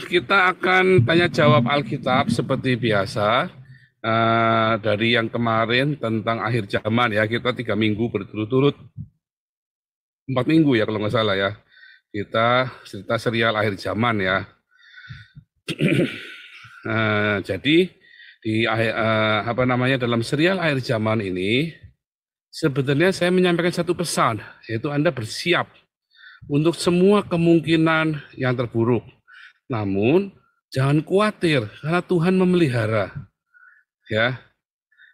Kita akan tanya jawab Alkitab seperti biasa. Dari yang kemarin tentang akhir zaman ya, kita 3 minggu berturut-turut, 4 minggu ya kalau nggak salah ya. Kita cerita serial akhir zaman ya. Jadi dalam serial akhir zaman ini sebenarnya saya menyampaikan satu pesan, yaitu Anda bersiap untuk semua kemungkinan yang terburuk. Namun jangan khawatir karena Tuhan memelihara. Ya,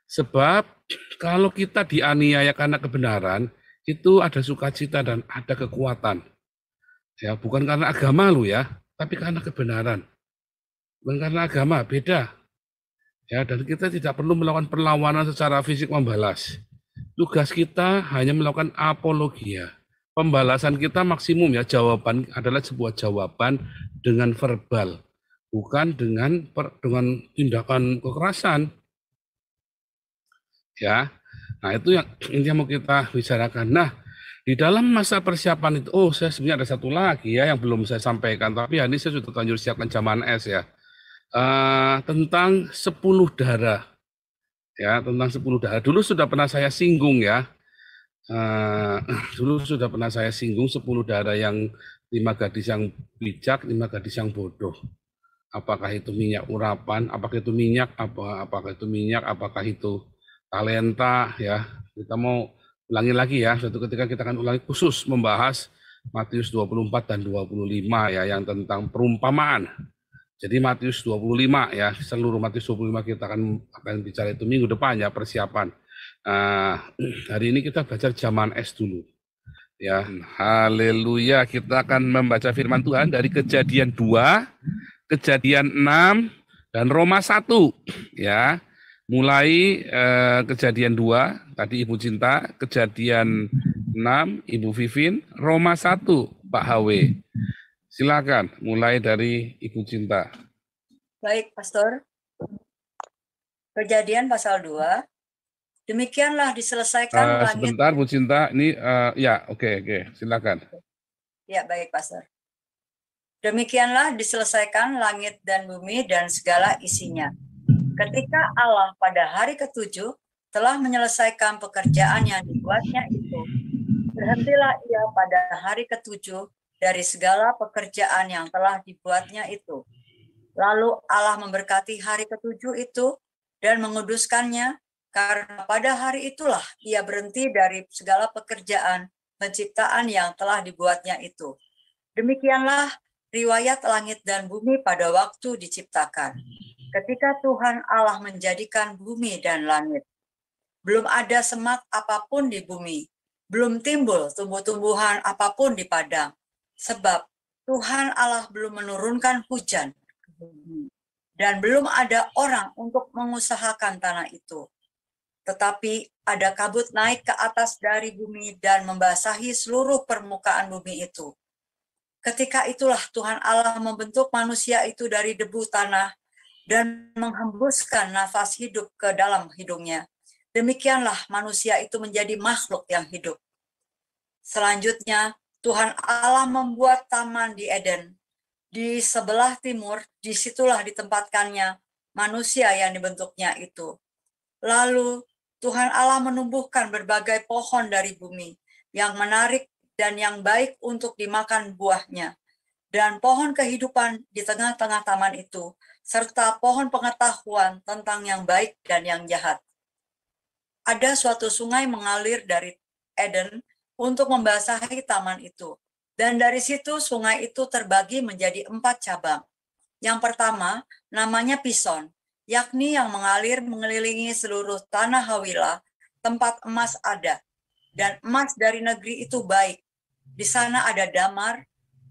sebab kalau kita dianiaya karena kebenaran, itu ada sukacita dan ada kekuatan. Ya, bukan karena agama lu ya, tapi karena kebenaran. Bukan karena agama, beda. Ya, dan kita tidak perlu melakukan perlawanan secara fisik membalas. Tugas kita hanya melakukan apologia. Pembalasan kita maksimum ya, jawaban adalah sebuah jawaban dengan verbal, bukan dengan tindakan kekerasan. Ya, nah itu yang mau kita bicarakan. Nah, di dalam masa persiapan itu, saya sebenarnya ada satu lagi ya yang belum saya sampaikan, tapi ini saya sudah lanjut siapkan zaman S ya. Tentang 10 darah. Ya, tentang 10 darah. Dulu sudah pernah saya singgung ya. Dulu sudah pernah saya singgung 10 darah yang 5 gadis yang bijak, 5 gadis yang bodoh. Apakah itu minyak urapan, apakah itu minyak, apakah itu minyak, apakah itu talenta ya. Kita mau ulangi lagi ya, suatu ketika kita akan ulangi khusus membahas Matius 24 dan 25 ya, yang tentang perumpamaan. Jadi Matius 25 ya, seluruh Matius 25 kita akan bicara itu minggu depan ya, persiapan. Hari ini kita belajar zaman S dulu. Ya, haleluya. Kita akan membaca firman Tuhan dari Kejadian 2, Kejadian 6, dan Roma 1 ya. Mulai Kejadian 2 tadi Ibu Cinta, Kejadian 6 Ibu Vivin, Roma 1 Pak HW. Silakan mulai dari Ibu Cinta. Baik, Pastor. Kejadian pasal 2. Demikianlah diselesaikan langit. Sebentar Bu Cinta, ini ya oke, silakan. Ya, baik, Pastor. Demikianlah diselesaikan langit dan bumi dan segala isinya. Ketika Allah pada hari ke-7 telah menyelesaikan pekerjaan yang dibuatnya itu, berhentilah ia pada hari ke-7 dari segala pekerjaan yang telah dibuatnya itu. Lalu Allah memberkati hari ke-7 itu dan menguduskannya, karena pada hari itulah ia berhenti dari segala pekerjaan penciptaan yang telah dibuatnya itu. Demikianlah riwayat langit dan bumi pada waktu diciptakan. Ketika Tuhan Allah menjadikan bumi dan langit, belum ada semak apapun di bumi, belum timbul tumbuh-tumbuhan apapun di padang, sebab Tuhan Allah belum menurunkan hujan ke bumi, dan belum ada orang untuk mengusahakan tanah itu. Tetapi ada kabut naik ke atas dari bumi dan membasahi seluruh permukaan bumi itu. Ketika itulah Tuhan Allah membentuk manusia itu dari debu tanah dan menghembuskan nafas hidup ke dalam hidungnya. Demikianlah manusia itu menjadi makhluk yang hidup. Selanjutnya, Tuhan Allah membuat taman di Eden. Di sebelah timur, disitulah ditempatkannya manusia yang dibentuknya itu. Lalu Tuhan Allah menumbuhkan berbagai pohon dari bumi yang menarik dan yang baik untuk dimakan buahnya, dan pohon kehidupan di tengah-tengah taman itu, serta pohon pengetahuan tentang yang baik dan yang jahat. Ada suatu sungai mengalir dari Eden untuk membasahi taman itu, dan dari situ sungai itu terbagi menjadi 4 cabang. Yang pertama namanya Pison, yakni yang mengalir mengelilingi seluruh tanah Hawilah, tempat emas ada, dan emas dari negeri itu baik. Di sana ada damar,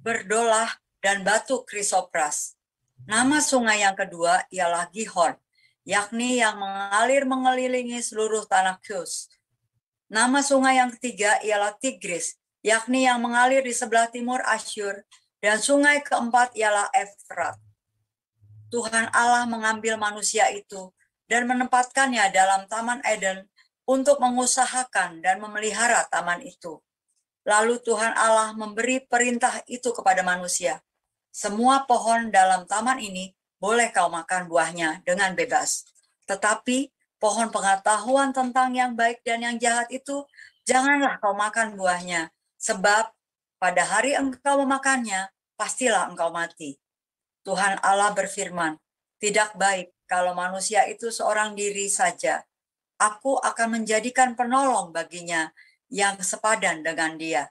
berdolah, dan batu krisopras. Nama sungai yang kedua ialah Gihon, yakni yang mengalir mengelilingi seluruh tanah Kus. Nama sungai yang ketiga ialah Tigris, yakni yang mengalir di sebelah timur Asyur, dan sungai keempat ialah Efrat. Tuhan Allah mengambil manusia itu dan menempatkannya dalam Taman Eden untuk mengusahakan dan memelihara taman itu. Lalu Tuhan Allah memberi perintah itu kepada manusia. Semua pohon dalam taman ini boleh kau makan buahnya dengan bebas. Tetapi pohon pengetahuan tentang yang baik dan yang jahat itu, janganlah kau makan buahnya, sebab pada hari engkau memakannya, pastilah engkau mati. Tuhan Allah berfirman, tidak baik kalau manusia itu seorang diri saja. Aku akan menjadikan penolong baginya yang sepadan dengan dia.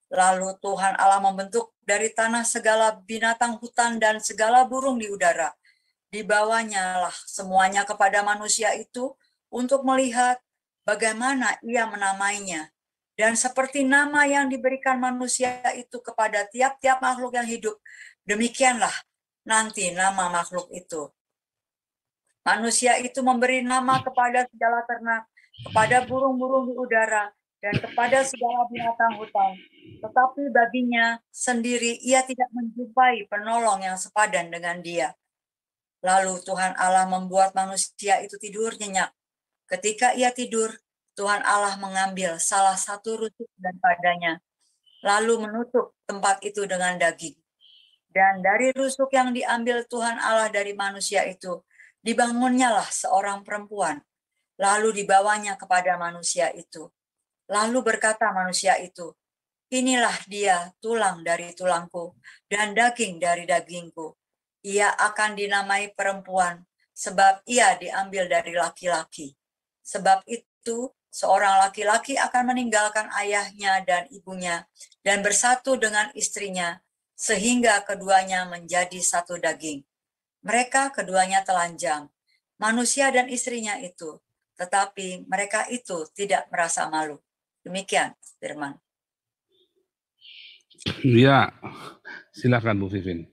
Lalu Tuhan Allah membentuk dari tanah segala binatang hutan dan segala burung di udara. Dibawanya lah semuanya kepada manusia itu untuk melihat bagaimana ia menamainya. Dan seperti nama yang diberikan manusia itu kepada tiap-tiap makhluk yang hidup, demikianlah nanti nama makhluk itu. Manusia itu memberi nama kepada segala ternak, kepada burung-burung di udara, dan kepada segala binatang hutan. Tetapi baginya sendiri ia tidak menjumpai penolong yang sepadan dengan dia. Lalu Tuhan Allah membuat manusia itu tidur nyenyak. Ketika ia tidur, Tuhan Allah mengambil salah satu rusuk daripadanya, lalu menutup tempat itu dengan daging. Dan dari rusuk yang diambil Tuhan Allah dari manusia itu, dibangunnyalah seorang perempuan, lalu dibawanya kepada manusia itu. Lalu berkata manusia itu, inilah dia tulang dari tulangku dan daging dari dagingku. Ia akan dinamai perempuan, sebab ia diambil dari laki-laki. Sebab itu, seorang laki-laki akan meninggalkan ayahnya dan ibunya, dan bersatu dengan istrinya, sehingga keduanya menjadi satu daging. Mereka keduanya telanjang, manusia dan istrinya itu, tetapi mereka itu tidak merasa malu. Demikian firman. Ya, silakan Bu Vivin.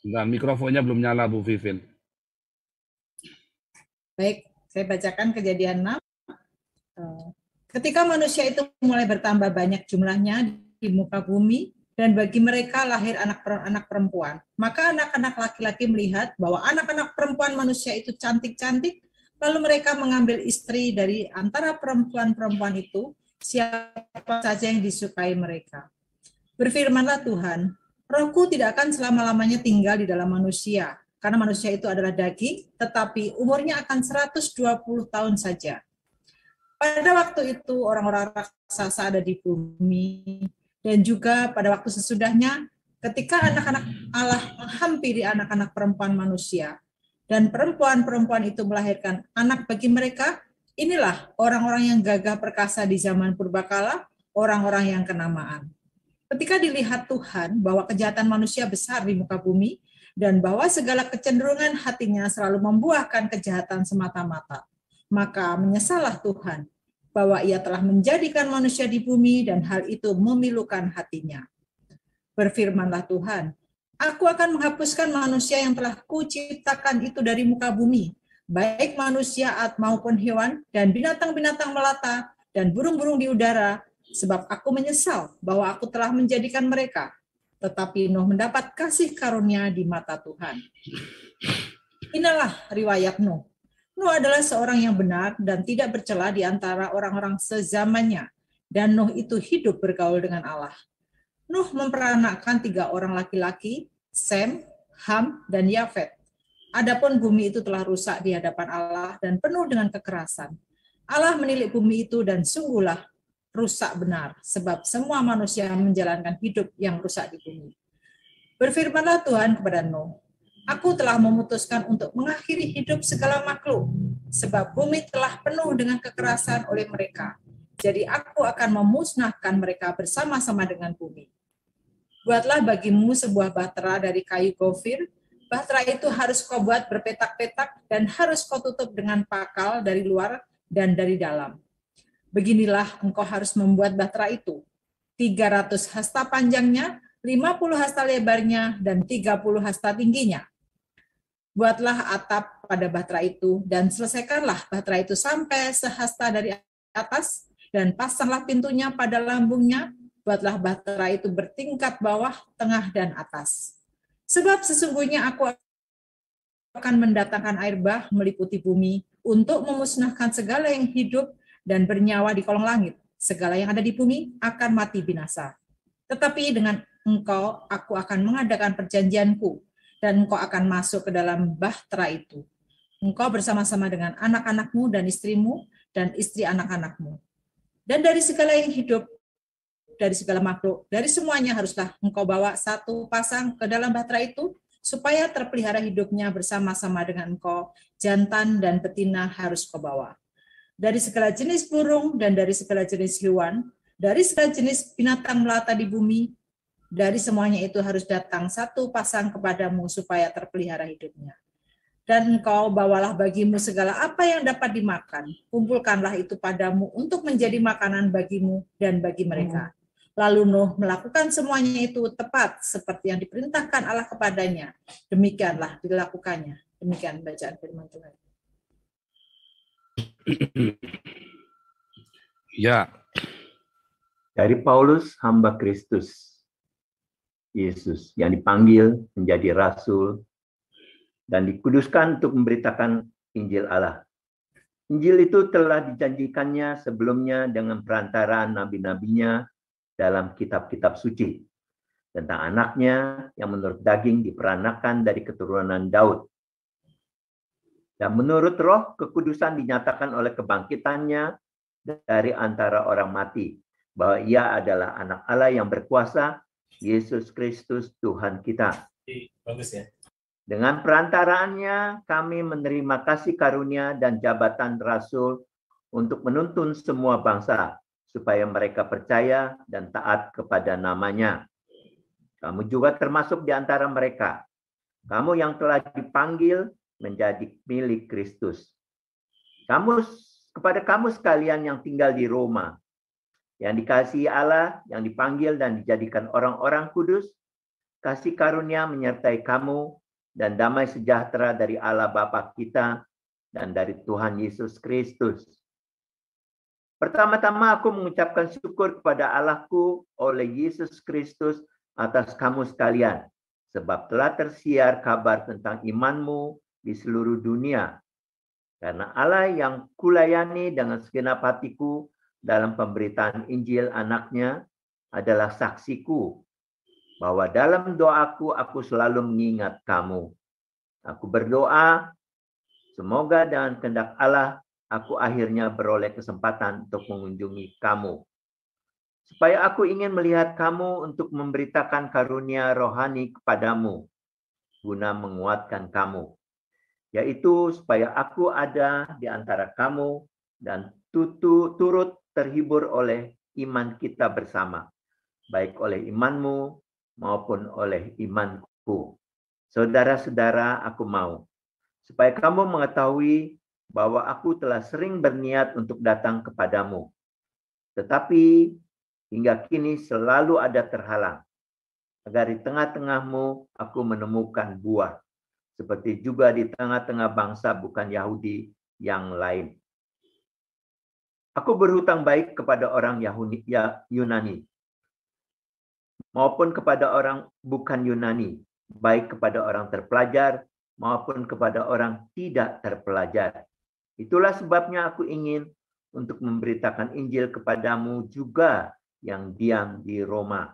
Dan mikrofonnya belum nyala Bu Vivin. Baik, saya bacakan Kejadian 6. Ketika manusia itu mulai bertambah banyak jumlahnya di muka bumi, dan bagi mereka lahir anak perempuan, maka anak-anak laki-laki melihat bahwa anak-anak perempuan manusia itu cantik-cantik, lalu mereka mengambil istri dari antara perempuan-perempuan itu, siapa saja yang disukai mereka. Berfirmanlah Tuhan, Rohku tidak akan selama-lamanya tinggal di dalam manusia, karena manusia itu adalah daging, tetapi umurnya akan 120 tahun saja. Pada waktu itu orang-orang raksasa ada di bumi, dan juga pada waktu sesudahnya ketika anak-anak Allah menghampiri anak-anak perempuan manusia, dan perempuan-perempuan itu melahirkan anak bagi mereka, inilah orang-orang yang gagah perkasa di zaman purbakala, orang-orang yang kenamaan. Ketika dilihat Tuhan bahwa kejahatan manusia besar di muka bumi, dan bahwa segala kecenderungan hatinya selalu membuahkan kejahatan semata-mata, maka menyesallah Tuhan bahwa ia telah menjadikan manusia di bumi dan hal itu memilukan hatinya. Berfirmanlah Tuhan, Aku akan menghapuskan manusia yang telah kuciptakan itu dari muka bumi, baik manusia maupun hewan dan binatang-binatang melata dan burung-burung di udara, sebab aku menyesal bahwa aku telah menjadikan mereka. Tetapi Nuh mendapat kasih karunia di mata Tuhan. Inilah riwayat Nuh. Nuh adalah seorang yang benar dan tidak bercela di antara orang-orang sezamannya, dan Nuh itu hidup bergaul dengan Allah. Nuh memperanakkan 3 orang laki-laki, Sem, Ham, dan Yafet. Adapun bumi itu telah rusak di hadapan Allah dan penuh dengan kekerasan. Allah menilik bumi itu dan sungguhlah rusak benar, sebab semua manusia menjalankan hidup yang rusak di bumi. Berfirmanlah Tuhan kepada Nuh, Aku telah memutuskan untuk mengakhiri hidup segala makhluk, sebab bumi telah penuh dengan kekerasan oleh mereka. Jadi aku akan memusnahkan mereka bersama-sama dengan bumi. Buatlah bagimu sebuah bahtera dari kayu gofir. Bahtera itu harus kau buat berpetak-petak dan harus kau tutup dengan pakal dari luar dan dari dalam. Beginilah engkau harus membuat bahtera itu. 300 hasta panjangnya, 50 hasta lebarnya, dan 30 hasta tingginya. Buatlah atap pada bahtera itu, dan selesaikanlah bahtera itu sampai sehasta dari atas, dan pasanglah pintunya pada lambungnya. Buatlah bahtera itu bertingkat bawah, tengah, dan atas. Sebab sesungguhnya aku akan mendatangkan air bah meliputi bumi, untuk memusnahkan segala yang hidup dan bernyawa di kolong langit. Segala yang ada di bumi akan mati binasa. Tetapi dengan engkau, aku akan mengadakan perjanjianku, dan engkau akan masuk ke dalam bahtera itu. Engkau bersama-sama dengan anak-anakmu dan istrimu, dan istri anak-anakmu. Dan dari segala yang hidup, dari segala makhluk, dari semuanya haruslah engkau bawa satu pasang ke dalam bahtera itu, supaya terpelihara hidupnya bersama-sama dengan engkau. Jantan dan betina harus kau bawa. Dari segala jenis burung dan dari segala jenis hewan, dari segala jenis binatang melata di bumi, dari semuanya itu harus datang satu pasang kepadamu supaya terpelihara hidupnya. Dan engkau bawalah bagimu segala apa yang dapat dimakan, kumpulkanlah itu padamu untuk menjadi makanan bagimu dan bagi mereka. Lalu Nuh melakukan semuanya itu tepat seperti yang diperintahkan Allah kepadanya. Demikianlah dilakukannya. Demikian bacaan firman Tuhan. Ya, Dari Paulus, hamba Kristus Yesus yang dipanggil menjadi rasul dan dikuduskan untuk memberitakan Injil Allah. Injil itu telah dijanjikannya sebelumnya dengan perantaraan nabi-nabinya dalam kitab-kitab suci tentang anaknya yang menurut daging diperanakan dari keturunan Daud. Dan menurut roh, kekudusan dinyatakan oleh kebangkitannya dari antara orang mati, bahwa ia adalah anak Allah yang berkuasa, Yesus Kristus Tuhan kita. Bagus ya. Dengan perantaraannya, kami menerima kasih karunia dan jabatan rasul untuk menuntun semua bangsa, supaya mereka percaya dan taat kepada namanya. Kamu juga termasuk di antara mereka. Kamu yang telah dipanggil menjadi milik Kristus. Kepada kamu sekalian yang tinggal di Roma, yang dikasihi Allah, yang dipanggil dan dijadikan orang-orang kudus, kasih karunia menyertai kamu dan damai sejahtera dari Allah Bapa kita dan dari Tuhan Yesus Kristus. Pertama-tama aku mengucapkan syukur kepada Allahku oleh Yesus Kristus atas kamu sekalian, sebab telah tersiar kabar tentang imanmu di seluruh dunia. Karena Allah yang kulayani dengan segenap hatiku dalam pemberitaan Injil anaknya adalah saksiku, bahwa dalam doaku aku selalu mengingat kamu. Aku berdoa, semoga dengan kehendak Allah, aku akhirnya beroleh kesempatan untuk mengunjungi kamu. Supaya aku ingin melihat kamu untuk memberitakan karunia rohani kepadamu, guna menguatkan kamu. Yaitu supaya aku ada di antara kamu dan turut terhibur oleh iman kita bersama, baik oleh imanmu maupun oleh imanku. Saudara-saudara, aku mau supaya kamu mengetahui bahwa aku telah sering berniat untuk datang kepadamu, tetapi hingga kini selalu ada terhalang, agar di tengah-tengahmu aku menemukan buah, seperti juga di tengah-tengah bangsa bukan Yahudi yang lain. Aku berhutang baik kepada orang Yunani maupun kepada orang bukan Yunani, baik kepada orang terpelajar maupun kepada orang tidak terpelajar. Itulah sebabnya aku ingin untuk memberitakan Injil kepadamu juga yang diam di Roma.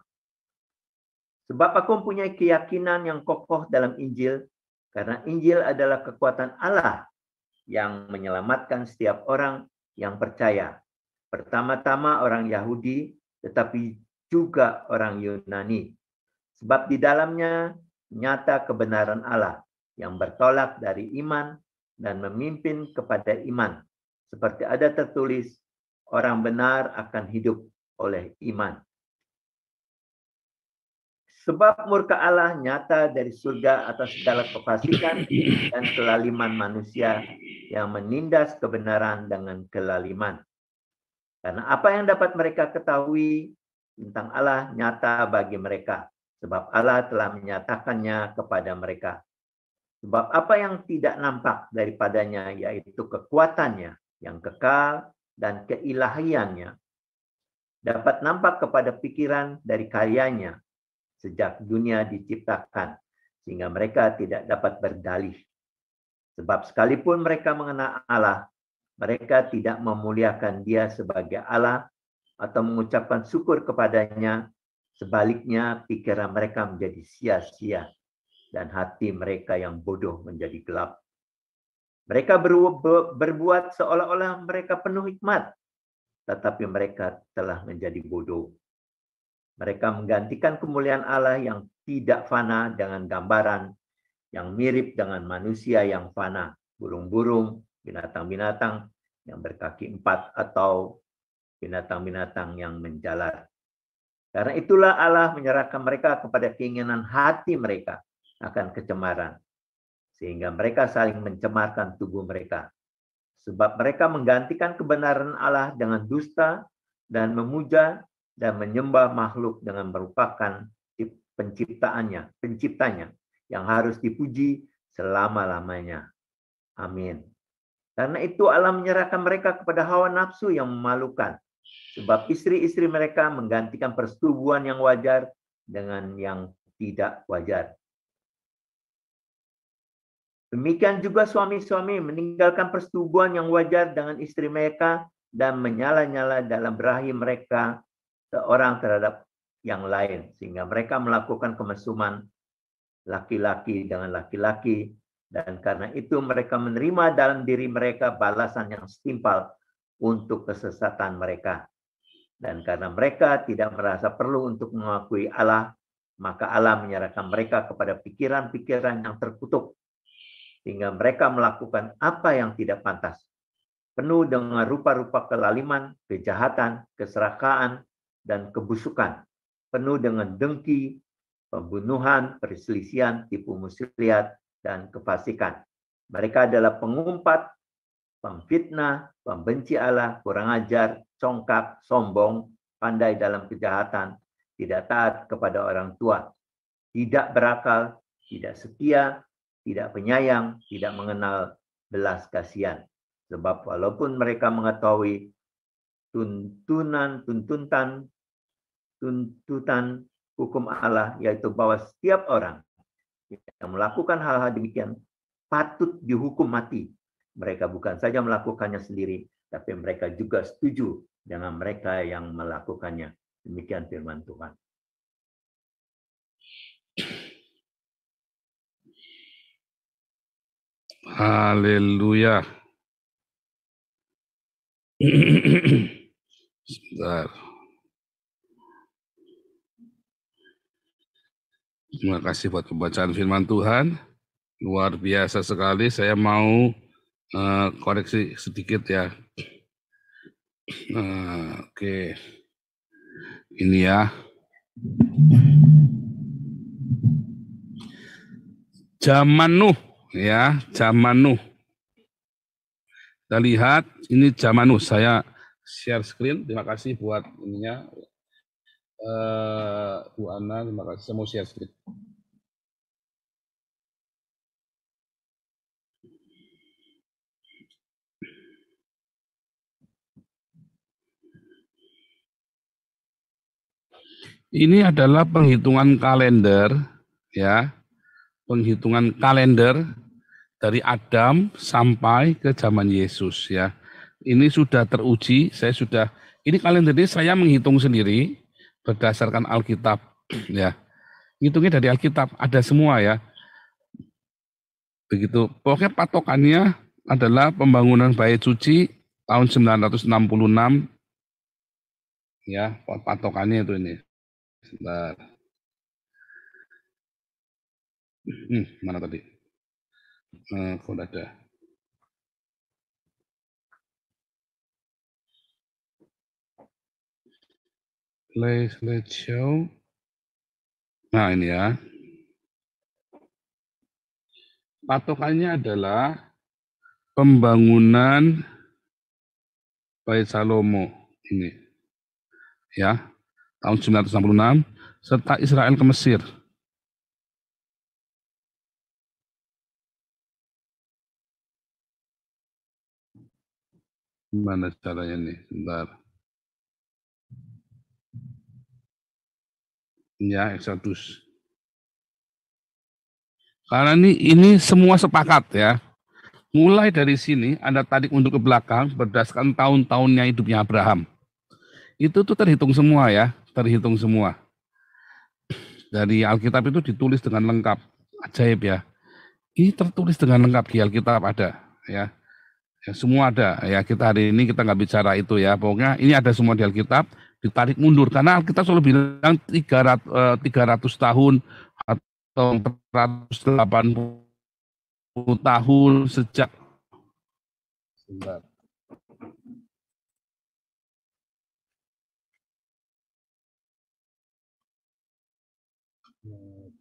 Sebab aku mempunyai keyakinan yang kokoh dalam Injil, karena Injil adalah kekuatan Allah yang menyelamatkan setiap orang yang percaya. Pertama-tama orang Yahudi, tetapi juga orang Yunani. Sebab di dalamnya nyata kebenaran Allah yang bertolak dari iman dan memimpin kepada iman. Seperti ada tertulis, orang benar akan hidup oleh iman. Sebab murka Allah nyata dari surga atas segala kefasikan dan kelaliman manusia yang menindas kebenaran dengan kelaliman. Karena apa yang dapat mereka ketahui tentang Allah nyata bagi mereka, sebab Allah telah menyatakannya kepada mereka. Sebab apa yang tidak nampak daripadanya, yaitu kekuatannya yang kekal dan keilahiannya, dapat nampak kepada pikiran dari karyanya sejak dunia diciptakan, sehingga mereka tidak dapat berdalih. Sebab sekalipun mereka mengenal Allah, mereka tidak memuliakan Dia sebagai Allah atau mengucapkan syukur kepadanya. Sebaliknya, pikiran mereka menjadi sia-sia dan hati mereka yang bodoh menjadi gelap. Mereka berbuat seolah-olah mereka penuh hikmat, tetapi mereka telah menjadi bodoh. Mereka menggantikan kemuliaan Allah yang tidak fana dengan gambaran yang mirip dengan manusia yang fana, burung-burung, binatang-binatang yang berkaki 4, atau binatang-binatang yang menjalar. Karena itulah Allah menyerahkan mereka kepada keinginan hati mereka akan kecemaran, sehingga mereka saling mencemarkan tubuh mereka. Sebab mereka menggantikan kebenaran Allah dengan dusta dan memuja dan menyembah makhluk dengan merupakan penciptanya yang harus dipuji selama-lamanya. Amin. Karena itu Allah menyerahkan mereka kepada hawa nafsu yang memalukan. Sebab istri-istri mereka menggantikan persetubuhan yang wajar dengan yang tidak wajar. Demikian juga suami-suami meninggalkan persetubuhan yang wajar dengan istri mereka dan menyala-nyala dalam berahi mereka seorang terhadap yang lain, sehingga mereka melakukan kemesuman laki-laki dengan laki-laki, dan karena itu mereka menerima dalam diri mereka balasan yang setimpal untuk kesesatan mereka. Dan karena mereka tidak merasa perlu untuk mengakui Allah, maka Allah menyerahkan mereka kepada pikiran-pikiran yang terkutuk, sehingga mereka melakukan apa yang tidak pantas, penuh dengan rupa-rupa kelaliman, kejahatan, keserakahan, dan kebusukan, penuh dengan dengki, pembunuhan, perselisihan, tipu muslihat, dan kefasikan. Mereka adalah pengumpat, pemfitnah, pembenci Allah, kurang ajar, congkak, sombong, pandai dalam kejahatan, tidak taat kepada orang tua, tidak berakal, tidak setia, tidak penyayang, tidak mengenal belas kasihan. Sebab walaupun mereka mengetahui tuntutan hukum Allah, yaitu bahwa setiap orang yang melakukan hal-hal demikian patut dihukum mati, mereka bukan saja melakukannya sendiri, tapi mereka juga setuju dengan mereka yang melakukannya. Demikian firman Tuhan. Haleluya. Sebentar. Terima kasih buat pembacaan firman Tuhan. Luar biasa sekali. Saya mau koreksi sedikit ya. Oke. Ini ya. Zaman Nuh ya, zaman Nuh. Kita lihat ini zaman Nuh. Saya share screen. Terima kasih buat ininya. Bu Ana, terima kasih. Saya mau share screen. Ini adalah penghitungan kalender, ya, penghitungan kalender dari Adam sampai ke zaman Yesus, ya. Ini sudah teruji, ini kalender ini saya menghitung sendiri berdasarkan Alkitab, ya. Hitungnya dari Alkitab, ada semua ya. Begitu, pokoknya patokannya adalah pembangunan Bait Suci tahun 966, ya, patokannya itu ini. Sebentar. Mana tadi? Kok ada? Let's show. Nah ini ya. Patokannya adalah pembangunan Bait Salomo ini. Ya. Tahun 966 serta Israel ke Mesir. Gimana caranya nih? Bentar. Ya, Exodus. Karena ini semua sepakat ya. Mulai dari sini Anda tarik mundur ke belakang berdasarkan tahun-tahunnya hidupnya Abraham. Itu tuh terhitung semua ya, terhitung semua. Dari Alkitab itu ditulis dengan lengkap, ajaib ya. Ini tertulis dengan lengkap di Alkitab ada ya. Ya, semua ada ya. Kita hari ini kita nggak bicara itu ya. Pokoknya ini ada semua di Alkitab, ditarik mundur karena Alkitab selalu bilang 300 tahun atau 480 tahun sejak sebentar.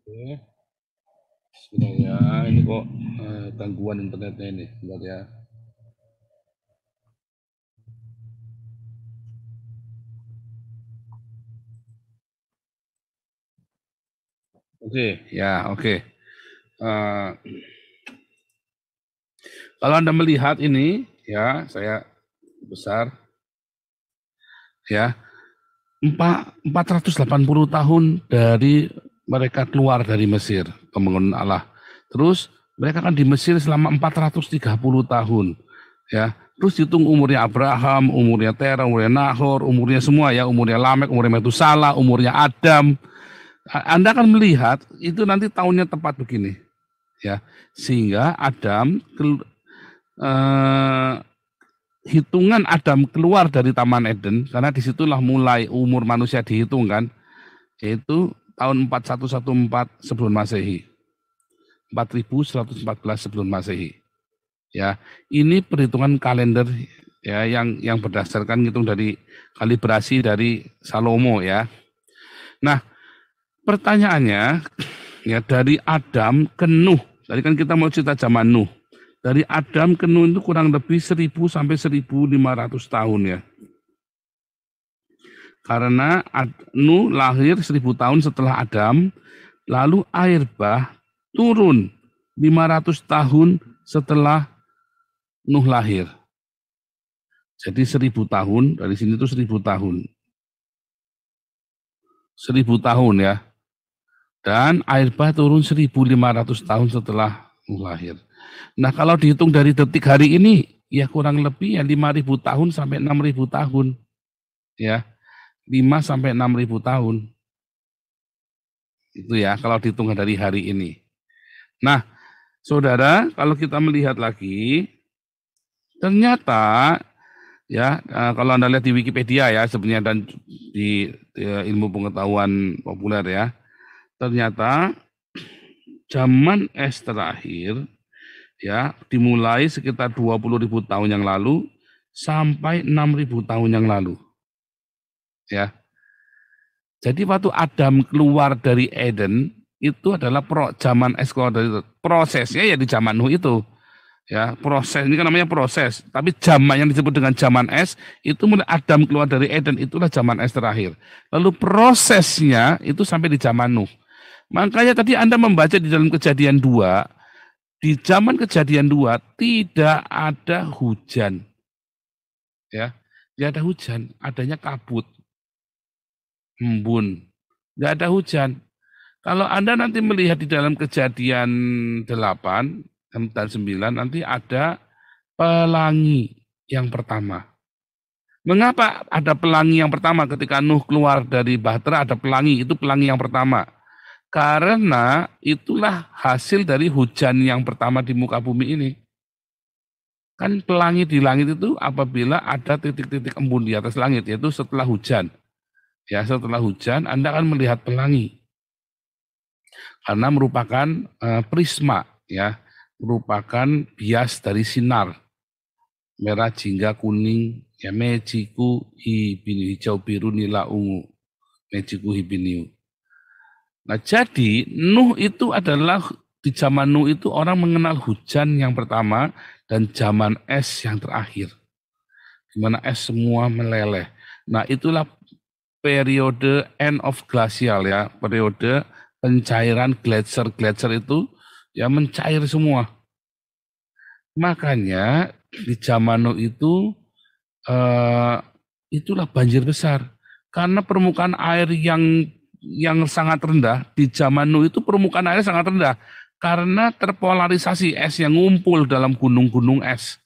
Oke. Sebentar ya, ini kok gangguan internetnya ini. Sebentar ya. Oke, ya oke. Kalau Anda melihat ini, ya saya besar, ya 480 tahun dari mereka keluar dari Mesir, pembangunan Allah. Terus mereka kan di Mesir selama 430 tahun, ya. Terus hitung umurnya Abraham, umurnya Terah, umurnya Nahor, umurnya semua ya, umurnya Lamek, umurnya Metusalah, umurnya Adam. Anda akan melihat itu nanti tahunnya tepat begini, ya. Sehingga Adam hitungan Adam keluar dari Taman Eden, karena disitulah mulai umur manusia dihitung kan, yaitu tahun 4114 sebelum Masehi, 4114 sebelum Masehi. Ya, ini perhitungan kalender ya yang berdasarkan hitung dari kalibrasi dari Salomo ya. Nah, pertanyaannya ya dari Adam ke Nuh. Tadi kan kita mau cerita zaman Nuh. Dari Adam ke Nuh itu kurang lebih 1000 sampai 1500 tahun ya. Karena Nuh lahir 1000 tahun setelah Adam, lalu air bah turun 500 tahun setelah Nuh lahir. Jadi 1000 tahun, dari sini itu 1000 tahun. 1000 tahun ya. Dan air bah turun 1500 tahun setelah Nuh lahir. Nah kalau dihitung dari detik hari ini, ya kurang lebih ya 5.000 tahun sampai 6.000 tahun. Ya, 5 sampai 6.000 tahun. Itu ya kalau dihitung dari hari ini. Nah, saudara, kalau kita melihat lagi, ternyata ya kalau Anda lihat di Wikipedia ya sebenarnya dan di ilmu pengetahuan populer ya, ternyata zaman es terakhir ya dimulai sekitar 20.000 tahun yang lalu sampai 6.000 tahun yang lalu. Ya. Jadi waktu Adam keluar dari Eden itu adalah zaman es keluar dari prosesnya ya di zaman Nuh itu. Ya, proses ini kan namanya proses, tapi zaman yang disebut dengan zaman es itu mulai Adam keluar dari Eden itulah zaman es terakhir. Lalu prosesnya itu sampai di zaman Nuh. Makanya tadi Anda membaca di dalam Kejadian 2, di zaman Kejadian 2 tidak ada hujan. Ya, tidak ada hujan, adanya kabut, embun, tidak ada hujan. Kalau Anda nanti melihat di dalam Kejadian 8 dan 9 nanti ada pelangi yang pertama. Mengapa ada pelangi yang pertama ketika Nuh keluar dari Bahtera ada pelangi, itu pelangi yang pertama. Karena itulah hasil dari hujan yang pertama di muka bumi ini. Kan pelangi di langit itu apabila ada titik-titik embun di atas langit, yaitu setelah hujan. Ya, setelah hujan Anda akan melihat pelangi. Karena merupakan prisma, ya, merupakan bias dari sinar. Merah, jingga, kuning, ya mejiku, hijau, biru, nila, ungu. Mejiku, hibiniu. Nah, jadi Nuh itu adalah di zaman Nuh itu orang mengenal hujan yang pertama dan zaman es yang terakhir. Di mana es semua meleleh. Nah, itulah periode end of glacial ya, periode pencairan gletser itu ya mencair semua. Makanya di zaman Nuh itu itulah banjir besar karena permukaan air yang sangat rendah di zaman Nuh itu permukaan air sangat rendah. Karena terpolarisasi es yang ngumpul dalam gunung-gunung es.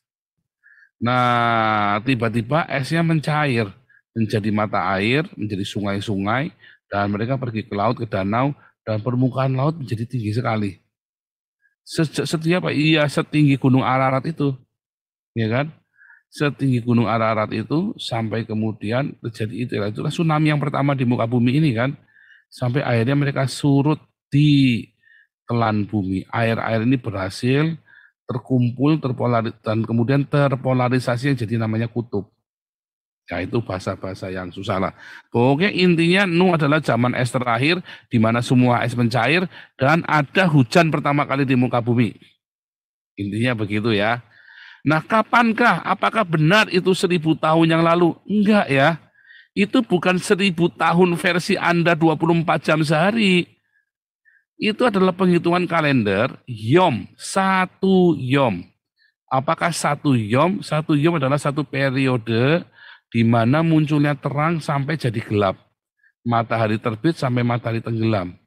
Nah, tiba-tiba esnya mencair, menjadi mata air, menjadi sungai-sungai, dan mereka pergi ke laut, ke danau, dan permukaan laut menjadi tinggi sekali. Setinggi Gunung Ararat itu, ya kan? Setinggi Gunung Ararat itu, sampai kemudian terjadi itulah tsunami yang pertama di muka bumi ini kan, sampai akhirnya mereka surut di telan bumi. Air-air ini berhasil terkumpul, dan kemudian terpolarisasi yang jadi namanya kutub. Ya itu bahasa-bahasa yang susah lah. Pokoknya intinya Nuh adalah zaman es terakhir di mana semua es mencair dan ada hujan pertama kali di muka bumi. Intinya begitu ya. Nah kapankah? Apakah benar itu 1000 tahun yang lalu? Enggak ya. Itu bukan 1000 tahun versi Anda 24 jam sehari. Itu adalah penghitungan kalender Yom, 1 Yom. Apakah 1 Yom? 1 Yom adalah satu periode di mana munculnya terang sampai jadi gelap. Matahari terbit sampai matahari tenggelam.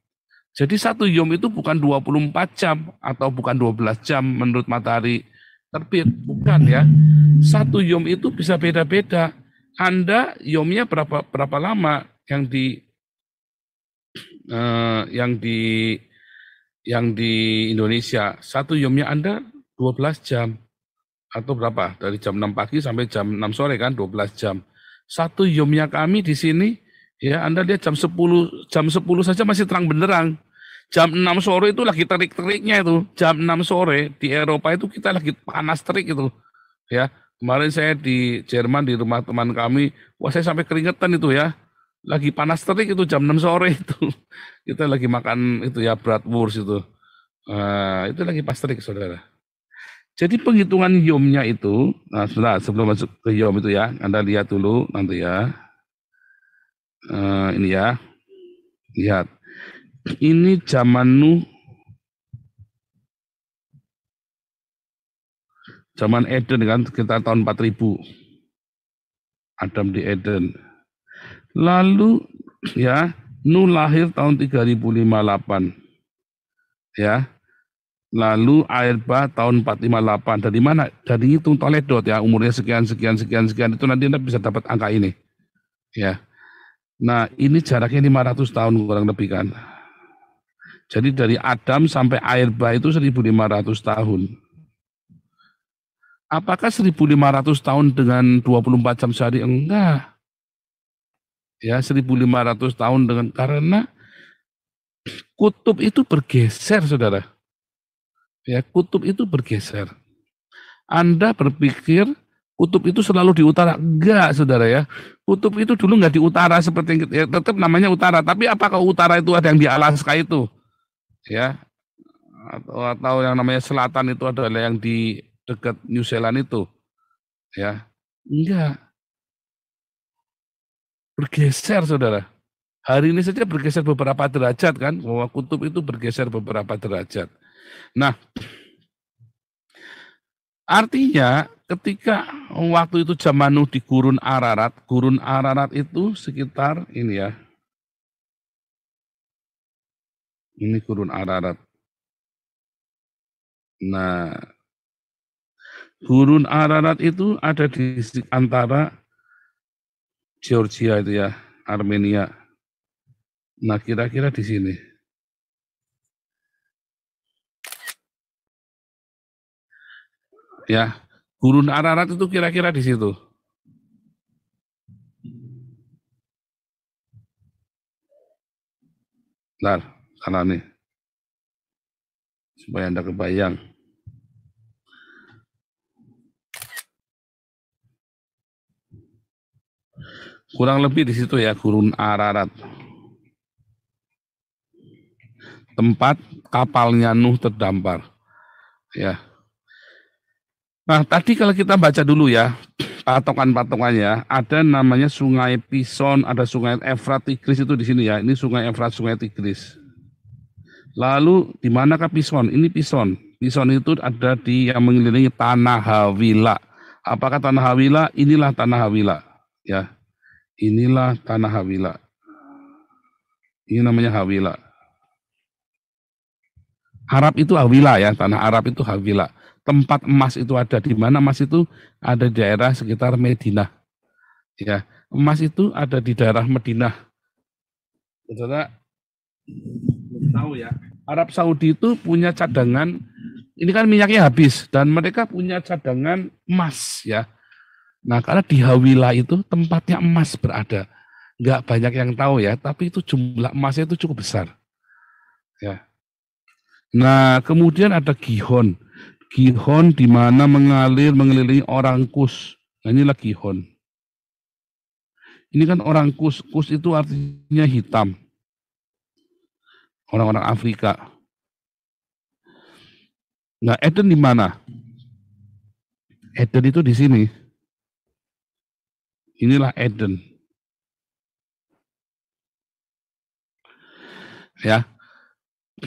Jadi 1 Yom itu bukan 24 jam atau bukan 12 jam menurut matahari terbit. Bukan ya. 1 Yom itu bisa beda-beda. Anda Yomnya berapa lama yang di Indonesia, 1 Yomnya Anda 12 jam atau berapa? Dari jam 6 pagi sampai jam 6 sore kan 12 jam. 1 Yomnya kami di sini ya Anda lihat jam 10 saja masih terang benderang. Jam 6 sore itu lagi terik-teriknya itu. Jam 6 sore di Eropa itu kita lagi panas terik itu. Ya, kemarin saya di Jerman di rumah teman kami, wah saya sampai keringetan itu ya. Lagi panas terik itu jam 6 sore itu. Kita lagi makan itu ya bratwurst itu. Itu lagi pas terik saudara. Jadi penghitungan Yomnya itu, nah sudah sebelum masuk ke Yom itu ya, Anda lihat dulu nanti ya. Ini ya, lihat. Ini zaman Nuh, zaman Eden kan sekitar tahun 4000. Adam di Eden. Lalu ya Nuh lahir tahun 3058. Ya. Lalu air bah tahun 458. Dari mana? Dari hitung Toledot ya, umurnya sekian itu nanti Anda bisa dapat angka ini. Ya. Nah, ini jaraknya 500 tahun kurang lebih kan. Jadi dari Adam sampai air bah itu 1500 tahun. Apakah 1500 tahun dengan 24 jam sehari? Enggak. Ya, 1500 tahun dengan karena kutub itu bergeser, saudara. Ya, kutub itu bergeser. Anda berpikir kutub itu selalu di utara? Enggak, saudara ya. Kutub itu dulu enggak di utara seperti yang ya, tetap namanya utara. Tapi apakah utara itu ada yang di Alaska itu? Ya, atau yang namanya selatan itu adalah yang di dekat New Zealand itu? Ya, enggak. Bergeser, saudara. Hari ini saja bergeser beberapa derajat kan, bahwa kutub itu bergeser beberapa derajat. Nah, artinya ketika waktu itu zaman Nuh di Gurun Ararat itu sekitar ini ya. Ini Gurun Ararat. Nah, Gurun Ararat itu ada di antara Georgia itu ya, Armenia. Nah, kira-kira di sini. Ya, Gurun Ararat itu kira-kira di situ. Bentar, salah nih. Supaya Anda kebayang. Kurang lebih di situ ya, Gurun Ararat. Tempat kapalnya Nuh terdampar. Ya. Nah, tadi kalau kita baca dulu ya, patokan-patokannya, ada namanya Sungai Pison, ada Sungai Efrat, Tigris itu di sini ya. Ini Sungai Efrat, Sungai Tigris. Lalu di manakah Pison? Ini Pison. Pison itu ada di yang mengelilingi Tanah Hawila. Apakah Tanah Hawila? Inilah Tanah Hawila. Ya. Inilah Tanah Hawila. Ini namanya Hawila. Arab itu Hawila ya, tanah Arab itu Hawila. Tempat emas itu ada di mana? Emas itu ada di daerah sekitar Madinah. Ya, emas itu ada di daerah Madinah. Saudara belum tahu ya. Arab Saudi itu punya cadangan, ini kan minyaknya habis dan mereka punya cadangan emas ya. Nah, karena di Hawila itu tempatnya emas berada. Nggak banyak yang tahu ya, tapi itu jumlah emasnya itu cukup besar. Ya. Nah, kemudian ada Gihon. Gihon di mana mengalir mengelilingi orang Kus. Nah, inilah Gihon. Ini kan orang Kus. Kus itu artinya hitam. Orang-orang Afrika. Nah, Eden di mana? Eden itu di sini. Inilah Eden. Ya.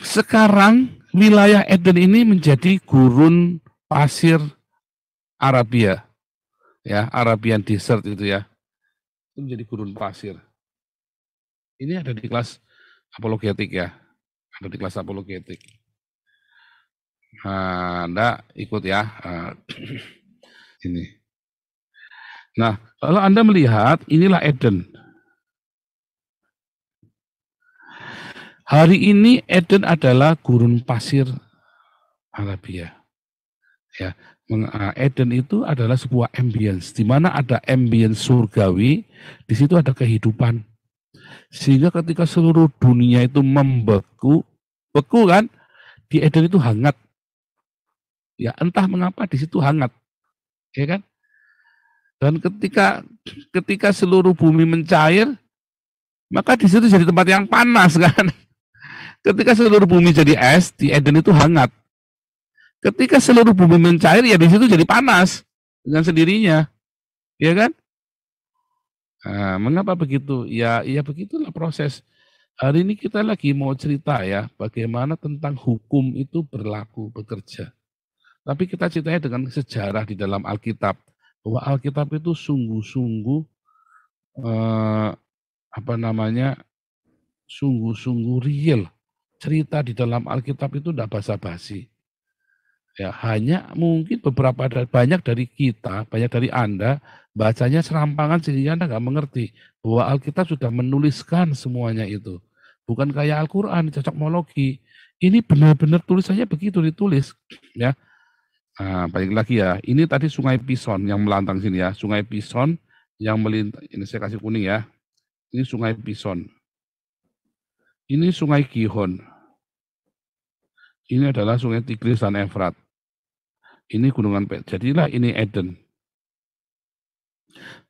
Sekarang wilayah Eden ini menjadi gurun pasir Arabia. Ya, Arabian Desert itu ya. Itu menjadi gurun pasir. Ini ada di kelas apologetik ya. Ada di kelas apologetik. Nah, Anda ikut ya. Ini. Nah, kalau Anda melihat, inilah Eden. Hari ini Eden adalah gurun pasir Arabia. Ya, Eden itu adalah sebuah ambience, di mana ada ambience surgawi, di situ ada kehidupan. Sehingga ketika seluruh dunia itu membeku, beku kan, di Eden itu hangat. Ya, entah mengapa di situ hangat. Ya kan? Dan ketika seluruh bumi mencair, maka di situ jadi tempat yang panas kan. Ketika seluruh bumi jadi es, di Eden itu hangat. Ketika seluruh bumi mencair, ya di situ jadi panas dengan sendirinya. Ya kan? Nah, mengapa begitu? Ya begitulah proses. Hari ini kita lagi mau cerita ya, bagaimana tentang hukum itu berlaku, bekerja. Tapi kita ceritanya dengan sejarah di dalam Alkitab. Bahwa Alkitab itu sungguh-sungguh, sungguh-sungguh real. Cerita di dalam Alkitab itu tidak basa-basi. Ya, hanya mungkin banyak dari kita, banyak dari Anda, bacanya serampangan sehingga Anda nggak mengerti bahwa Alkitab sudah menuliskan semuanya itu. Bukan kayak Al-Quran, cocokmologi. Ini benar-benar tulisannya begitu ditulis. Ya. Nah, balik lagi ya, ini tadi Sungai Pison yang melantang sini ya. Sungai Pison yang melintang, ini saya kasih kuning ya. Ini Sungai Pison. Ini Sungai Gihon. Ini adalah Sungai Tigris dan Efrat. Ini gunungan, jadilah ini Eden.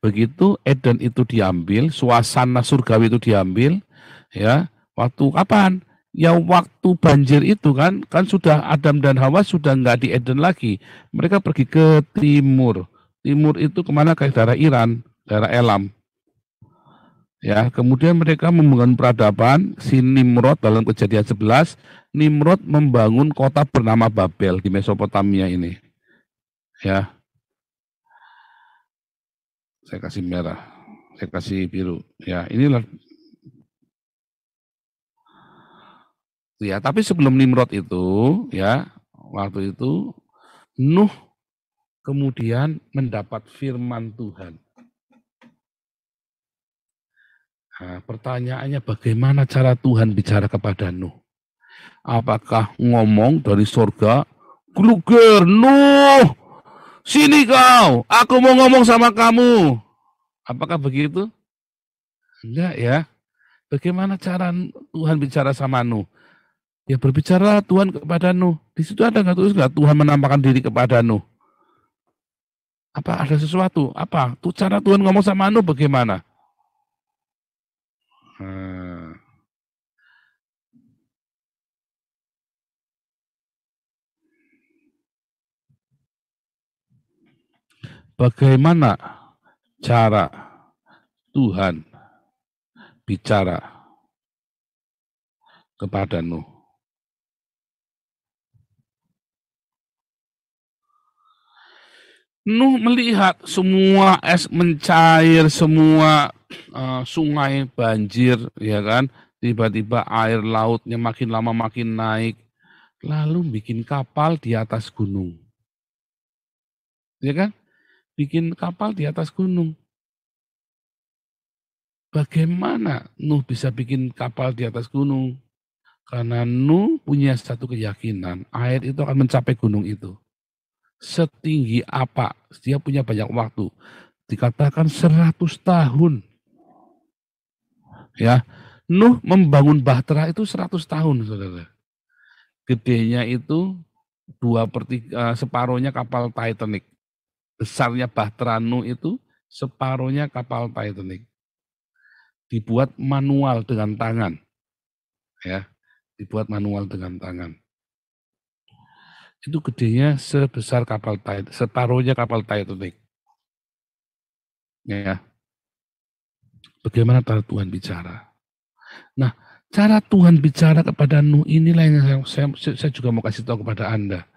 Begitu Eden itu diambil, suasana surgawi itu diambil, ya. Waktu kapan? Ya waktu banjir itu kan sudah Adam dan Hawa sudah nggak di Eden lagi. Mereka pergi ke timur. Timur itu kemana? Ke daerah Iran, daerah Elam. Ya, kemudian mereka membangun peradaban, si Nimrod dalam Kejadian 11, Nimrod membangun kota bernama Babel di Mesopotamia ini. Ya. Saya kasih merah, saya kasih biru. Ya, inilah. Ya, tapi sebelum Nimrod itu, ya, waktu itu Nuh kemudian mendapat firman Tuhan. Nah, pertanyaannya bagaimana cara Tuhan bicara kepada Nuh? Apakah ngomong dari surga, "Gluger, Nuh, sini kau, aku mau ngomong sama kamu." Apakah begitu? Enggak ya. Bagaimana cara Tuhan bicara sama Nuh? Ya berbicara Tuhan kepada Nuh. Di situ ada nggak tulis nggak Tuhan menampakkan diri kepada Nuh? Apa ada sesuatu? Apa? Tuh cara Tuhan ngomong sama Nuh bagaimana? Bagaimana cara Tuhan bicara kepada Nuh? Nuh melihat semua es mencair, semua sungai banjir, ya kan? Tiba-tiba air lautnya makin lama makin naik. lalu bikin kapal di atas gunung. Ya kan? Bikin kapal di atas gunung. Bagaimana Nuh bisa bikin kapal di atas gunung? Karena Nuh punya satu keyakinan, air itu akan mencapai gunung itu. Setinggi apa? Dia punya banyak waktu. Dikatakan 100 tahun. Ya, Nuh membangun bahtera itu 100 tahun, saudara. Gedenya itu separuhnya kapal Titanic. Besarnya bahtera Nuh itu separuhnya kapal Titanic. Dibuat manual dengan tangan. Ya, dibuat manual dengan tangan. Itu gedenya sebesar kapal Titanic, separuhnya kapal Titanic. Ya. Bagaimana cara Tuhan bicara? Nah, cara Tuhan bicara kepada Nuh inilah yang saya juga mau kasih tahu kepada Anda.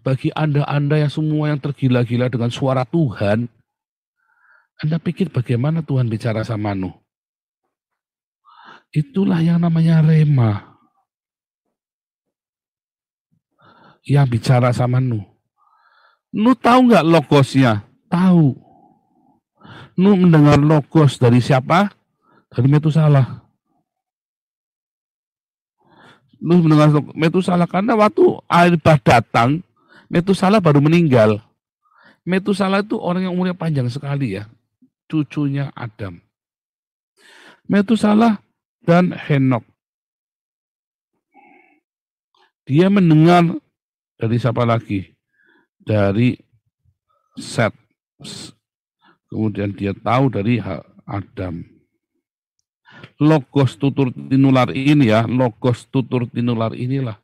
Bagi Anda yang semua yang tergila-gila dengan suara Tuhan, Anda pikir bagaimana Tuhan bicara sama Nuh? Itulah yang namanya rema. Yang bicara sama Nuh. Nuh tahu nggak logosnya? Tahu. Nuh mendengar logos dari siapa? Dari Metusalah. Nuh mendengar Metusalah karena waktu air bah datang, Metusalah baru meninggal. Metusalah itu orang yang umurnya panjang sekali ya. Cucunya Adam. Metusalah dan Henok. Dia mendengar dari siapa lagi? Dari Set. Kemudian dia tahu dari Adam. Logos tutur tinular ini ya, logos tutur tinular inilah.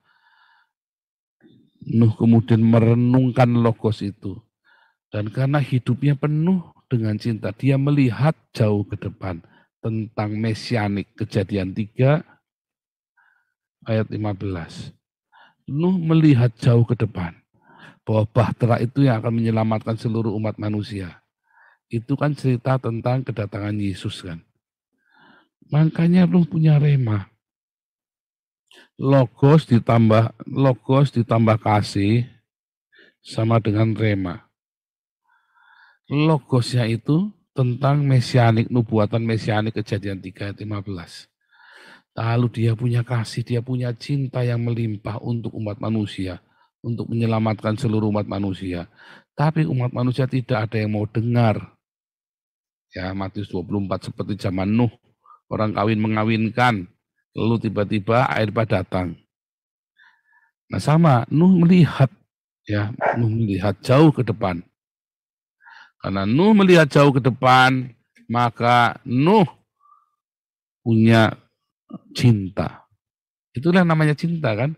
Nuh kemudian merenungkan logos itu. Dan karena hidupnya penuh dengan cinta, dia melihat jauh ke depan tentang mesianik. Kejadian 3 ayat 15. Nuh melihat jauh ke depan bahwa bahtera itu yang akan menyelamatkan seluruh umat manusia. Itu kan cerita tentang kedatangan Yesus kan. Makanya Nuh punya rema. Logos ditambah kasih sama dengan rema. Logosnya itu tentang mesianik, nubuatan mesianik Kejadian 3 ayat 15. Lalu dia punya kasih, dia punya cinta yang melimpah untuk umat manusia, untuk menyelamatkan seluruh umat manusia. Tapi umat manusia tidak ada yang mau dengar. Ya, Matius 24 seperti zaman Nuh, orang kawin mengawinkan, lalu tiba-tiba air bah datang. Nah sama, Nuh melihat jauh ke depan. Karena Nuh melihat jauh ke depan, maka Nuh punya cinta. Itulah namanya cinta kan.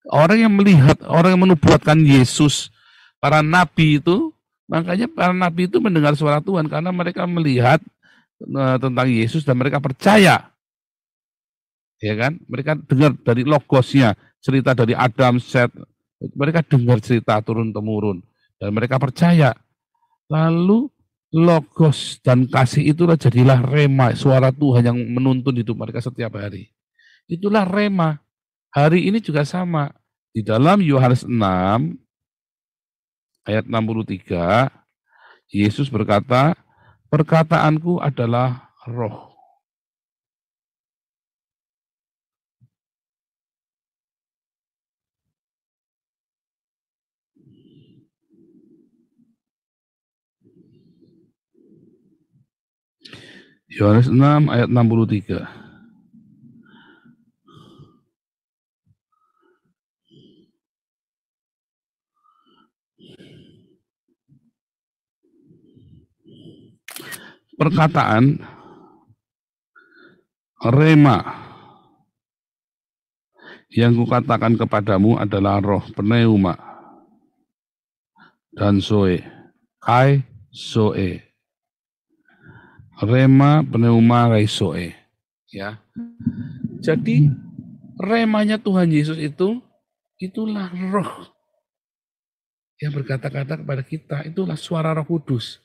Orang yang melihat, orang yang menubuatkan Yesus, para nabi itu, makanya para nabi itu mendengar suara Tuhan karena mereka melihat tentang Yesus dan mereka percaya. Ya kan? Mereka dengar dari logosnya, cerita dari Adam, Set, mereka dengar cerita turun-temurun dan mereka percaya. Lalu logos dan kasih itulah jadilah rema, suara Tuhan yang menuntun hidup mereka setiap hari. Itulah rema. Hari ini juga sama. Di dalam Yohanes 6 ayat 63, Yesus berkata, perkataanku adalah roh. Yohanes 6 ayat 63. Perkataan rema yang kukatakan kepadamu adalah roh, pneuma, dan zoe, kai, zoe. Rema, pneuma, kai, zoe. Ya. Jadi remanya Tuhan Yesus itu, itulah roh yang berkata-kata kepada kita, itulah suara Roh Kudus.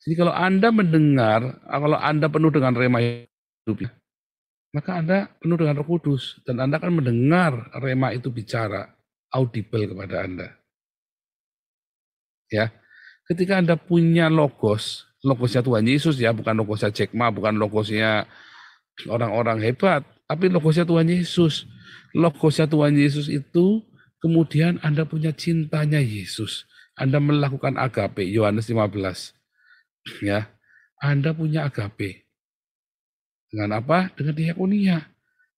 Jadi kalau Anda mendengar, kalau Anda penuh dengan rema hidupnya, maka Anda penuh dengan Roh Kudus dan Anda akan mendengar rema itu bicara audible kepada Anda. Ya. Ketika Anda punya logosnya Tuhan Yesus ya, bukan logosnya Jack Ma, bukan logosnya orang-orang hebat, tapi logosnya Tuhan Yesus. Logosnya Tuhan Yesus itu kemudian Anda punya cintanya Yesus. Anda melakukan agape, Yohanes 15. Ya. Anda punya agape. Dengan apa? Dengan diakonia.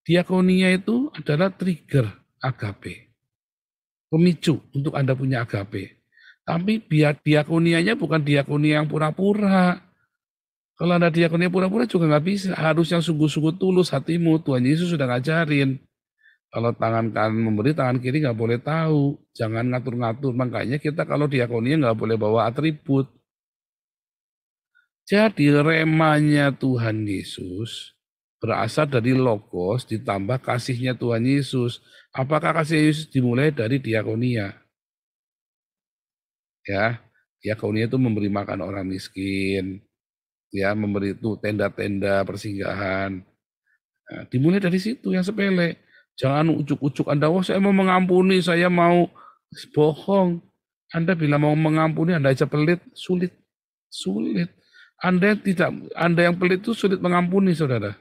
Diakonia itu adalah trigger agape. Pemicu untuk Anda punya agape. Tapi biar diakonianya bukan diakonia yang pura-pura. Kalau Anda diakonia pura-pura juga nggak bisa. Harus yang sungguh-sungguh tulus hatimu. Tuhan Yesus sudah ngajarin. Kalau tangan kanan memberi, tangan kiri nggak boleh tahu. Jangan ngatur-ngatur. Makanya kita kalau diakonia nggak boleh bawa atribut. Jadi remanya Tuhan Yesus berasal dari logos ditambah kasihnya Tuhan Yesus. Apakah kasih Yesus dimulai dari diakonia? Ya, diakonia itu memberi makan orang miskin, ya, memberi itu tenda-tenda persinggahan. Nah, dimulai dari situ yang sepele. Jangan ujuk-ujuk Anda, oh saya mau mengampuni, saya mau bohong. Anda bilang mau mengampuni, Anda aja pelit, sulit. Anda yang pelit itu sulit mengampuni, saudara.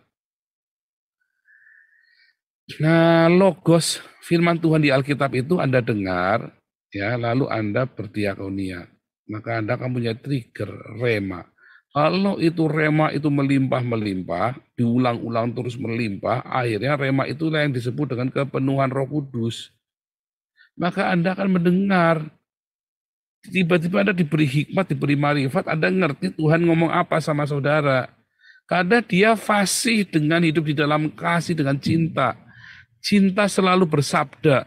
Nah, logos firman Tuhan di Alkitab itu Anda dengar, ya, lalu Anda berdiakonia. Maka Anda akan punya trigger rema. Kalau itu rema itu melimpah-melimpah, diulang-ulang terus melimpah, akhirnya rema itulah yang disebut dengan kepenuhan Roh Kudus. Maka Anda akan mendengar. Tiba-tiba Anda diberi hikmat, diberi marifat, Anda ngerti Tuhan ngomong apa sama saudara. Karena dia fasih dengan hidup di dalam kasih, dengan cinta. Cinta selalu bersabda.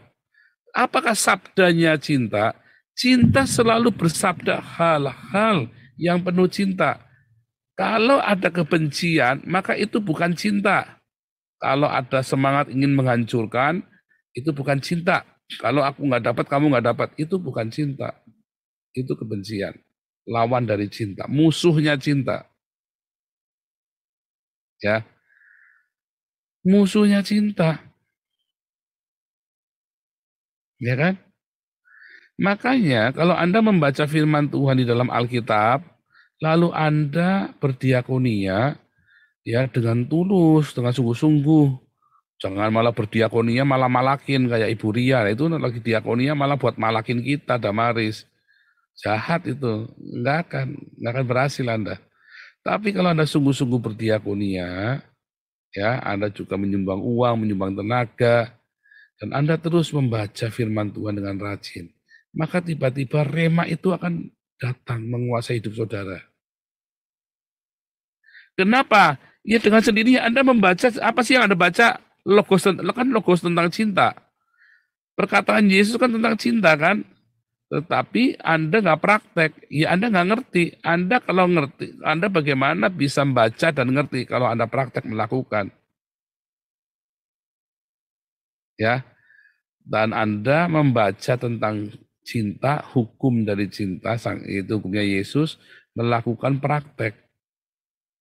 Apakah sabdanya cinta? Cinta selalu bersabda hal-hal yang penuh cinta. Kalau ada kebencian, maka itu bukan cinta. Kalau ada semangat ingin menghancurkan, itu bukan cinta. Kalau aku nggak dapat, kamu nggak dapat, itu bukan cinta. Itu kebencian. Lawan dari cinta. Musuhnya cinta. Ya. Musuhnya cinta. Ya kan? Makanya kalau Anda membaca firman Tuhan di dalam Alkitab, lalu Anda berdiakonia ya dengan tulus, dengan sungguh-sungguh. Jangan malah berdiakonia malah malakin kayak Ibu Ria. Itu lagi diakonia malah buat malakin kita, Damaris. Jahat itu. Enggak akan berhasil Anda. Tapi kalau Anda sungguh-sungguh berdiakonia, ya Anda juga menyumbang uang, menyumbang tenaga, dan Anda terus membaca firman Tuhan dengan rajin, maka tiba-tiba rema itu akan datang menguasai hidup saudara. Kenapa? Ya dengan sendirinya Anda membaca, apa sih yang Anda baca? Logos tentang cinta. Perkataan Yesus kan tentang cinta kan? Tetapi Anda nggak praktek, ya Anda nggak ngerti. Anda kalau ngerti, Anda bagaimana bisa membaca dan ngerti kalau Anda praktek melakukan? Ya, dan Anda membaca tentang cinta, hukum dari cinta, itu hukumnya Yesus, melakukan praktek,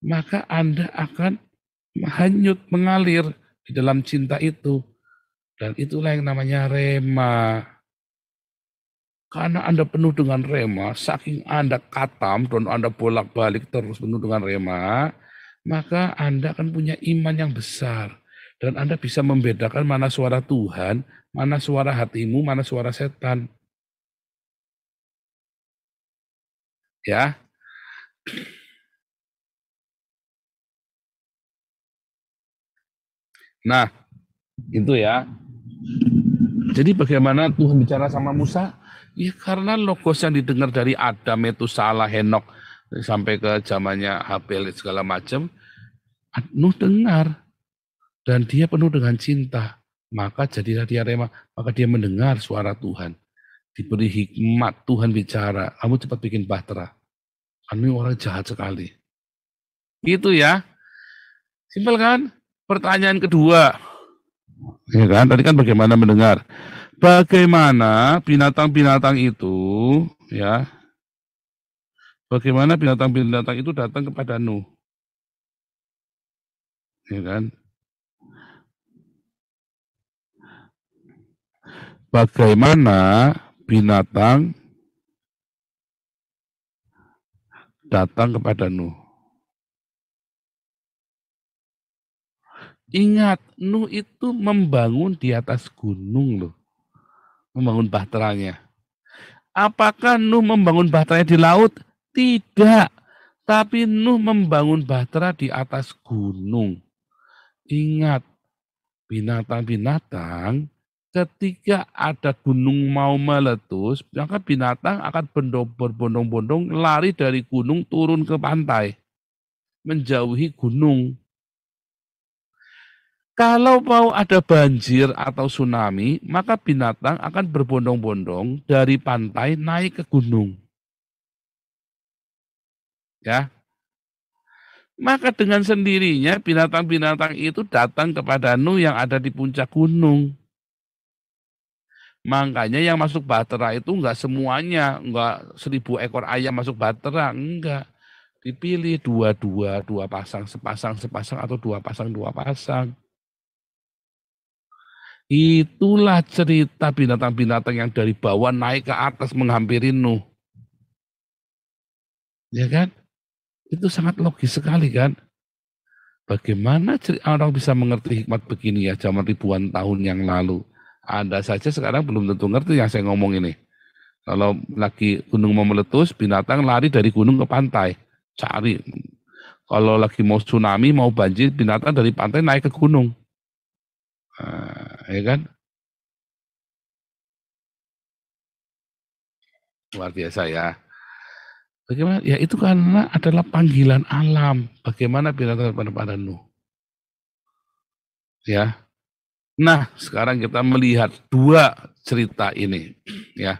maka Anda akan hanyut, mengalir di dalam cinta itu. Dan itulah yang namanya rema. Karena Anda penuh dengan rema, saking Anda katam dan Anda bolak-balik terus penuh dengan rema, maka Anda akan punya iman yang besar. Dan Anda bisa membedakan mana suara Tuhan, mana suara hatimu, mana suara setan. Ya. Nah, itu ya. Jadi bagaimana Tuhan bicara sama Musa? Ya karena logos yang didengar dari Adam, Metusala, Henok, sampai ke zamannya Habel segala macam, Nuh dengar. Dan dia penuh dengan cinta. Maka jadilah dia rema. Maka dia mendengar suara Tuhan. Diberi hikmat, Tuhan bicara. Kamu cepat bikin bahtera. Kamu orang jahat sekali. Gitu ya. Simpel kan? Pertanyaan kedua. Ya kan? Tadi kan bagaimana mendengar. Bagaimana binatang-binatang itu, ya. Bagaimana binatang-binatang itu datang kepada Nuh. Ya kan? bagaimana binatang datang kepada Nuh. Ingat, Nuh itu membangun di atas gunung loh. Membangun bahteranya. Apakah Nuh membangun bahteranya di laut? Tidak. Tapi Nuh membangun bahtera di atas gunung. Ingat, binatang-binatang ketika ada gunung mau meletus, maka binatang akan berbondong-bondong lari dari gunung turun ke pantai. Menjauhi gunung. Kalau mau ada banjir atau tsunami, maka binatang akan berbondong-bondong dari pantai naik ke gunung. Ya. Maka dengan sendirinya binatang-binatang itu datang kepada Nuh yang ada di puncak gunung. Makanya yang masuk bahtera itu enggak semuanya, enggak 1000 ekor ayam masuk bahtera, enggak. Dipilih dua pasang, sepasang atau dua pasang. Itulah cerita binatang-binatang yang dari bawah naik ke atas menghampiri Nuh. Ya kan? Itu sangat logis sekali kan? Bagaimana orang bisa mengerti hikmat begini ya zaman ribuan tahun yang lalu? Anda saja sekarang belum tentu ngerti yang saya ngomong ini. Kalau lagi gunung mau meletus, binatang lari dari gunung ke pantai. Cari. Kalau lagi mau tsunami, mau banjir, binatang dari pantai naik ke gunung. Ya kan? Luar biasa ya. Bagaimana? Ya itu karena adalah panggilan alam. Bagaimana binatang pada Nuh. Ya. Nah, sekarang kita melihat dua cerita ini. Ya.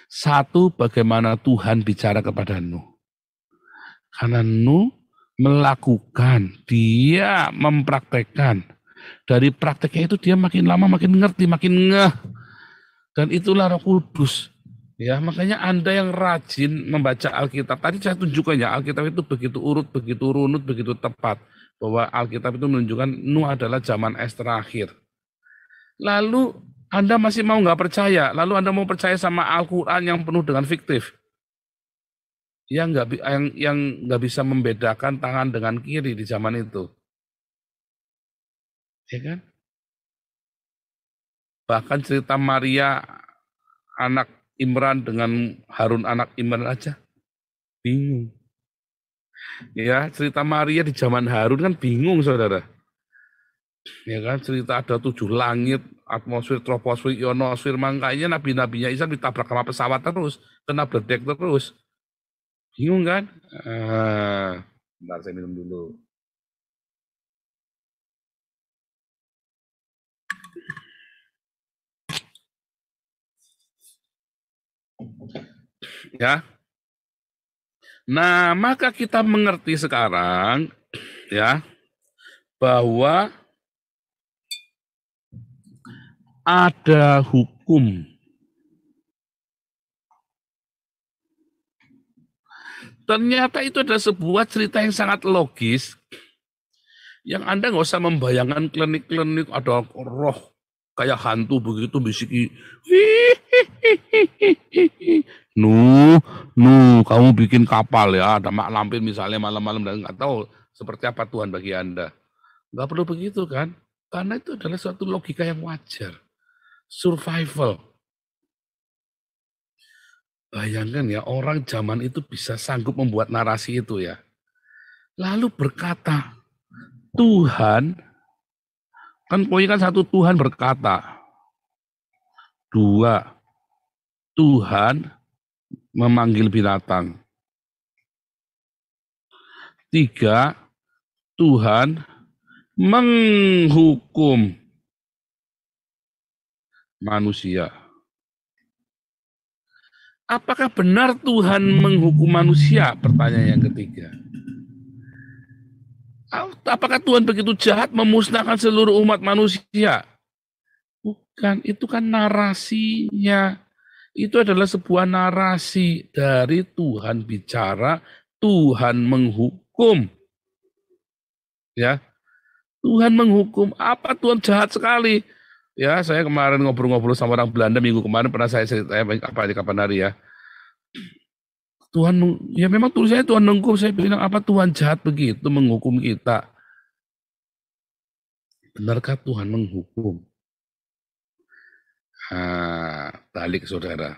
Satu, bagaimana Tuhan bicara kepada Nuh. Karena Nuh melakukan, dia mempraktekkan. Dari prakteknya itu dia makin lama makin ngerti, makin ngeh. Dan itulah Roh Kudus. Ya, makanya Anda yang rajin membaca Alkitab. Tadi saya tunjukkan ya, Alkitab itu begitu urut, begitu runut, begitu tepat. Bahwa Alkitab itu menunjukkan Nuh adalah zaman es terakhir. Lalu Anda masih mau nggak percaya? Lalu Anda mau percaya sama Al-Quran yang penuh dengan fiktif? Yang nggak bisa membedakan tangan dengan kiri di zaman itu. Ya kan? Bahkan cerita Maria anak Imran dengan Harun anak Imran aja bingung. Ya, cerita Maria di zaman Harun kan bingung, Saudara. Ya kan, cerita ada 7 langit, atmosfer, troposfer, ionosfer, makanya nabi-nabinya Isa ditabrak sama pesawat terus, kena bledek terus. Bingung kan? Bentar saya minum dulu. Ya. Nah, maka kita mengerti sekarang ya bahwa ada hukum. Ternyata itu adalah sebuah cerita yang sangat logis, yang Anda nggak usah membayangkan klinik-klinik ada roh kayak hantu begitu bisiki. Nuh, kamu bikin kapal ya, ada mak lampir misalnya malam-malam dan nggak tahu seperti apa Tuhan bagi Anda. Nggak perlu begitu kan? Karena itu adalah suatu logika yang wajar. Survival. Bayangkan ya, orang zaman itu bisa sanggup membuat narasi itu ya. Lalu berkata, Tuhan, kan poinnya kan satu, Tuhan berkata. 2, Tuhan memanggil binatang. 3, Tuhan menghukum manusia. Apakah benar Tuhan menghukum manusia? Pertanyaan yang ketiga. Apakah Tuhan begitu jahat memusnahkan seluruh umat manusia? Bukan, itu kan narasinya. Itu adalah sebuah narasi dari Tuhan bicara, Tuhan menghukum. Ya. Tuhan menghukum. Apa Tuhan jahat sekali? Ya, saya kemarin ngobrol-ngobrol sama orang Belanda minggu kemarin, pernah saya cerita kapan hari ya. Tuhan, ya memang tulisannya Tuhan menghukum. Saya bilang, apa Tuhan jahat begitu menghukum kita? Benarkah Tuhan menghukum? Balik saudara.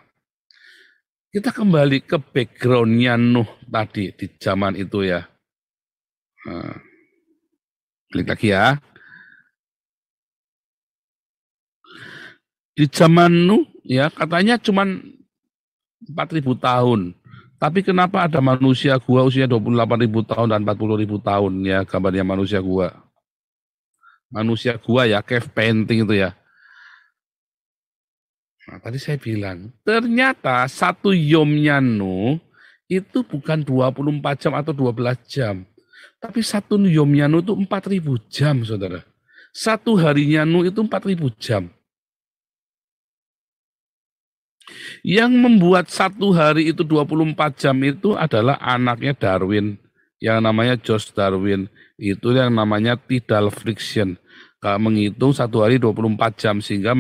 Kita kembali ke background-nya Nuh tadi di zaman itu ya. Balik lagi ya. Di zaman Nuh ya katanya cuman 4.000 tahun. Tapi kenapa ada manusia gua usia 28.000 tahun dan 40.000 tahun ya, gambarnya manusia gua. Manusia gua ya, cave painting itu ya. Nah, tadi saya bilang, ternyata satu yomnya Nuh itu bukan 24 jam atau 12 jam. Tapi satu yomnya Nuh itu 4.000 jam, saudara. Satu harinya Nuh itu 4.000 jam. Yang membuat satu hari itu 24 jam itu adalah anaknya Darwin, yang namanya George Darwin. Itu yang namanya tidal friction. Menghitung satu hari 24 jam sehingga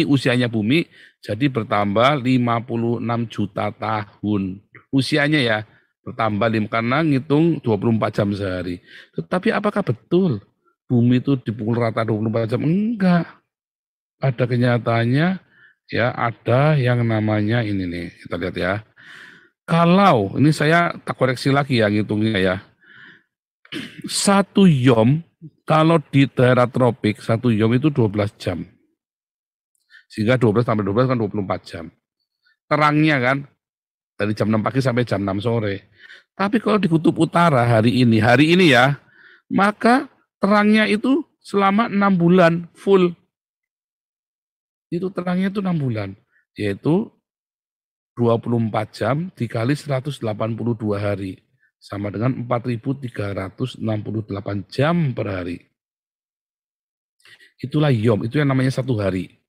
usianya bumi jadi bertambah 56 juta tahun. Usianya ya bertambah karena ngitung 24 jam sehari. Tetapi apakah betul bumi itu dipukul rata 24 jam? Enggak. Pada kenyataannya ya ada yang namanya ini nih, kita lihat ya. Kalau ini saya tak koreksi lagi ya ngitungnya ya. Satu yom kalau di daerah tropik, satu yom itu 12 jam. Sehingga 12 tambah 12 kan 24 jam. Terangnya kan, dari jam 6 pagi sampai jam 6 sore. Tapi kalau di kutub utara hari ini ya, maka terangnya itu selama 6 bulan full. Itu terangnya itu 6 bulan. Yaitu 24 jam dikali 182 hari. Sama dengan 4.368 jam per hari. Itulah yom, itu yang namanya satu hari.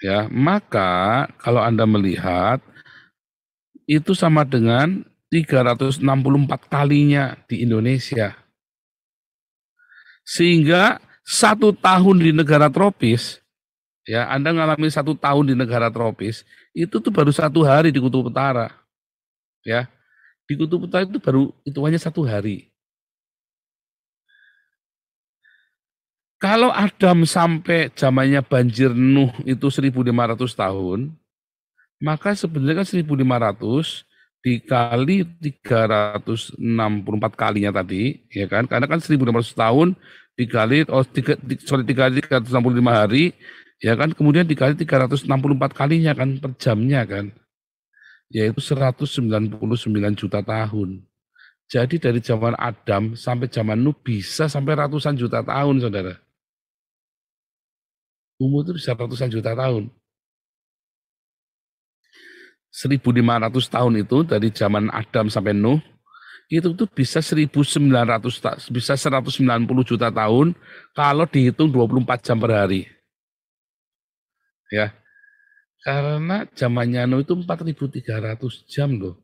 Ya, maka kalau Anda melihat itu sama dengan 364 kalinya di Indonesia. Sehingga 1 tahun di negara tropis, ya Anda ngalami 1 tahun di negara tropis, itu tuh baru 1 hari di kutub utara. Ya, di kutub utara itu baru hitungannya 1 hari. Kalau Adam sampai zamannya banjir Nuh itu 1.500 tahun, maka sebenarnya kan 1.500 dikali 364 kalinya tadi, ya kan? Karena kan 1.500 tahun dikali, dikali 365 hari, ya kan? Kemudian dikali 364 kalinya kan per jamnya kan, yaitu 199 juta tahun. Jadi dari zaman Adam sampai zaman Nuh bisa sampai ratusan juta tahun, saudara. Umur itu bisa ratusan juta tahun. 1.500 tahun itu dari zaman Adam sampai Nuh, itu tuh bisa 1.900, bisa 190 juta tahun kalau dihitung 24 jam per hari. Ya, karena zamannya Nuh itu 4.300 jam loh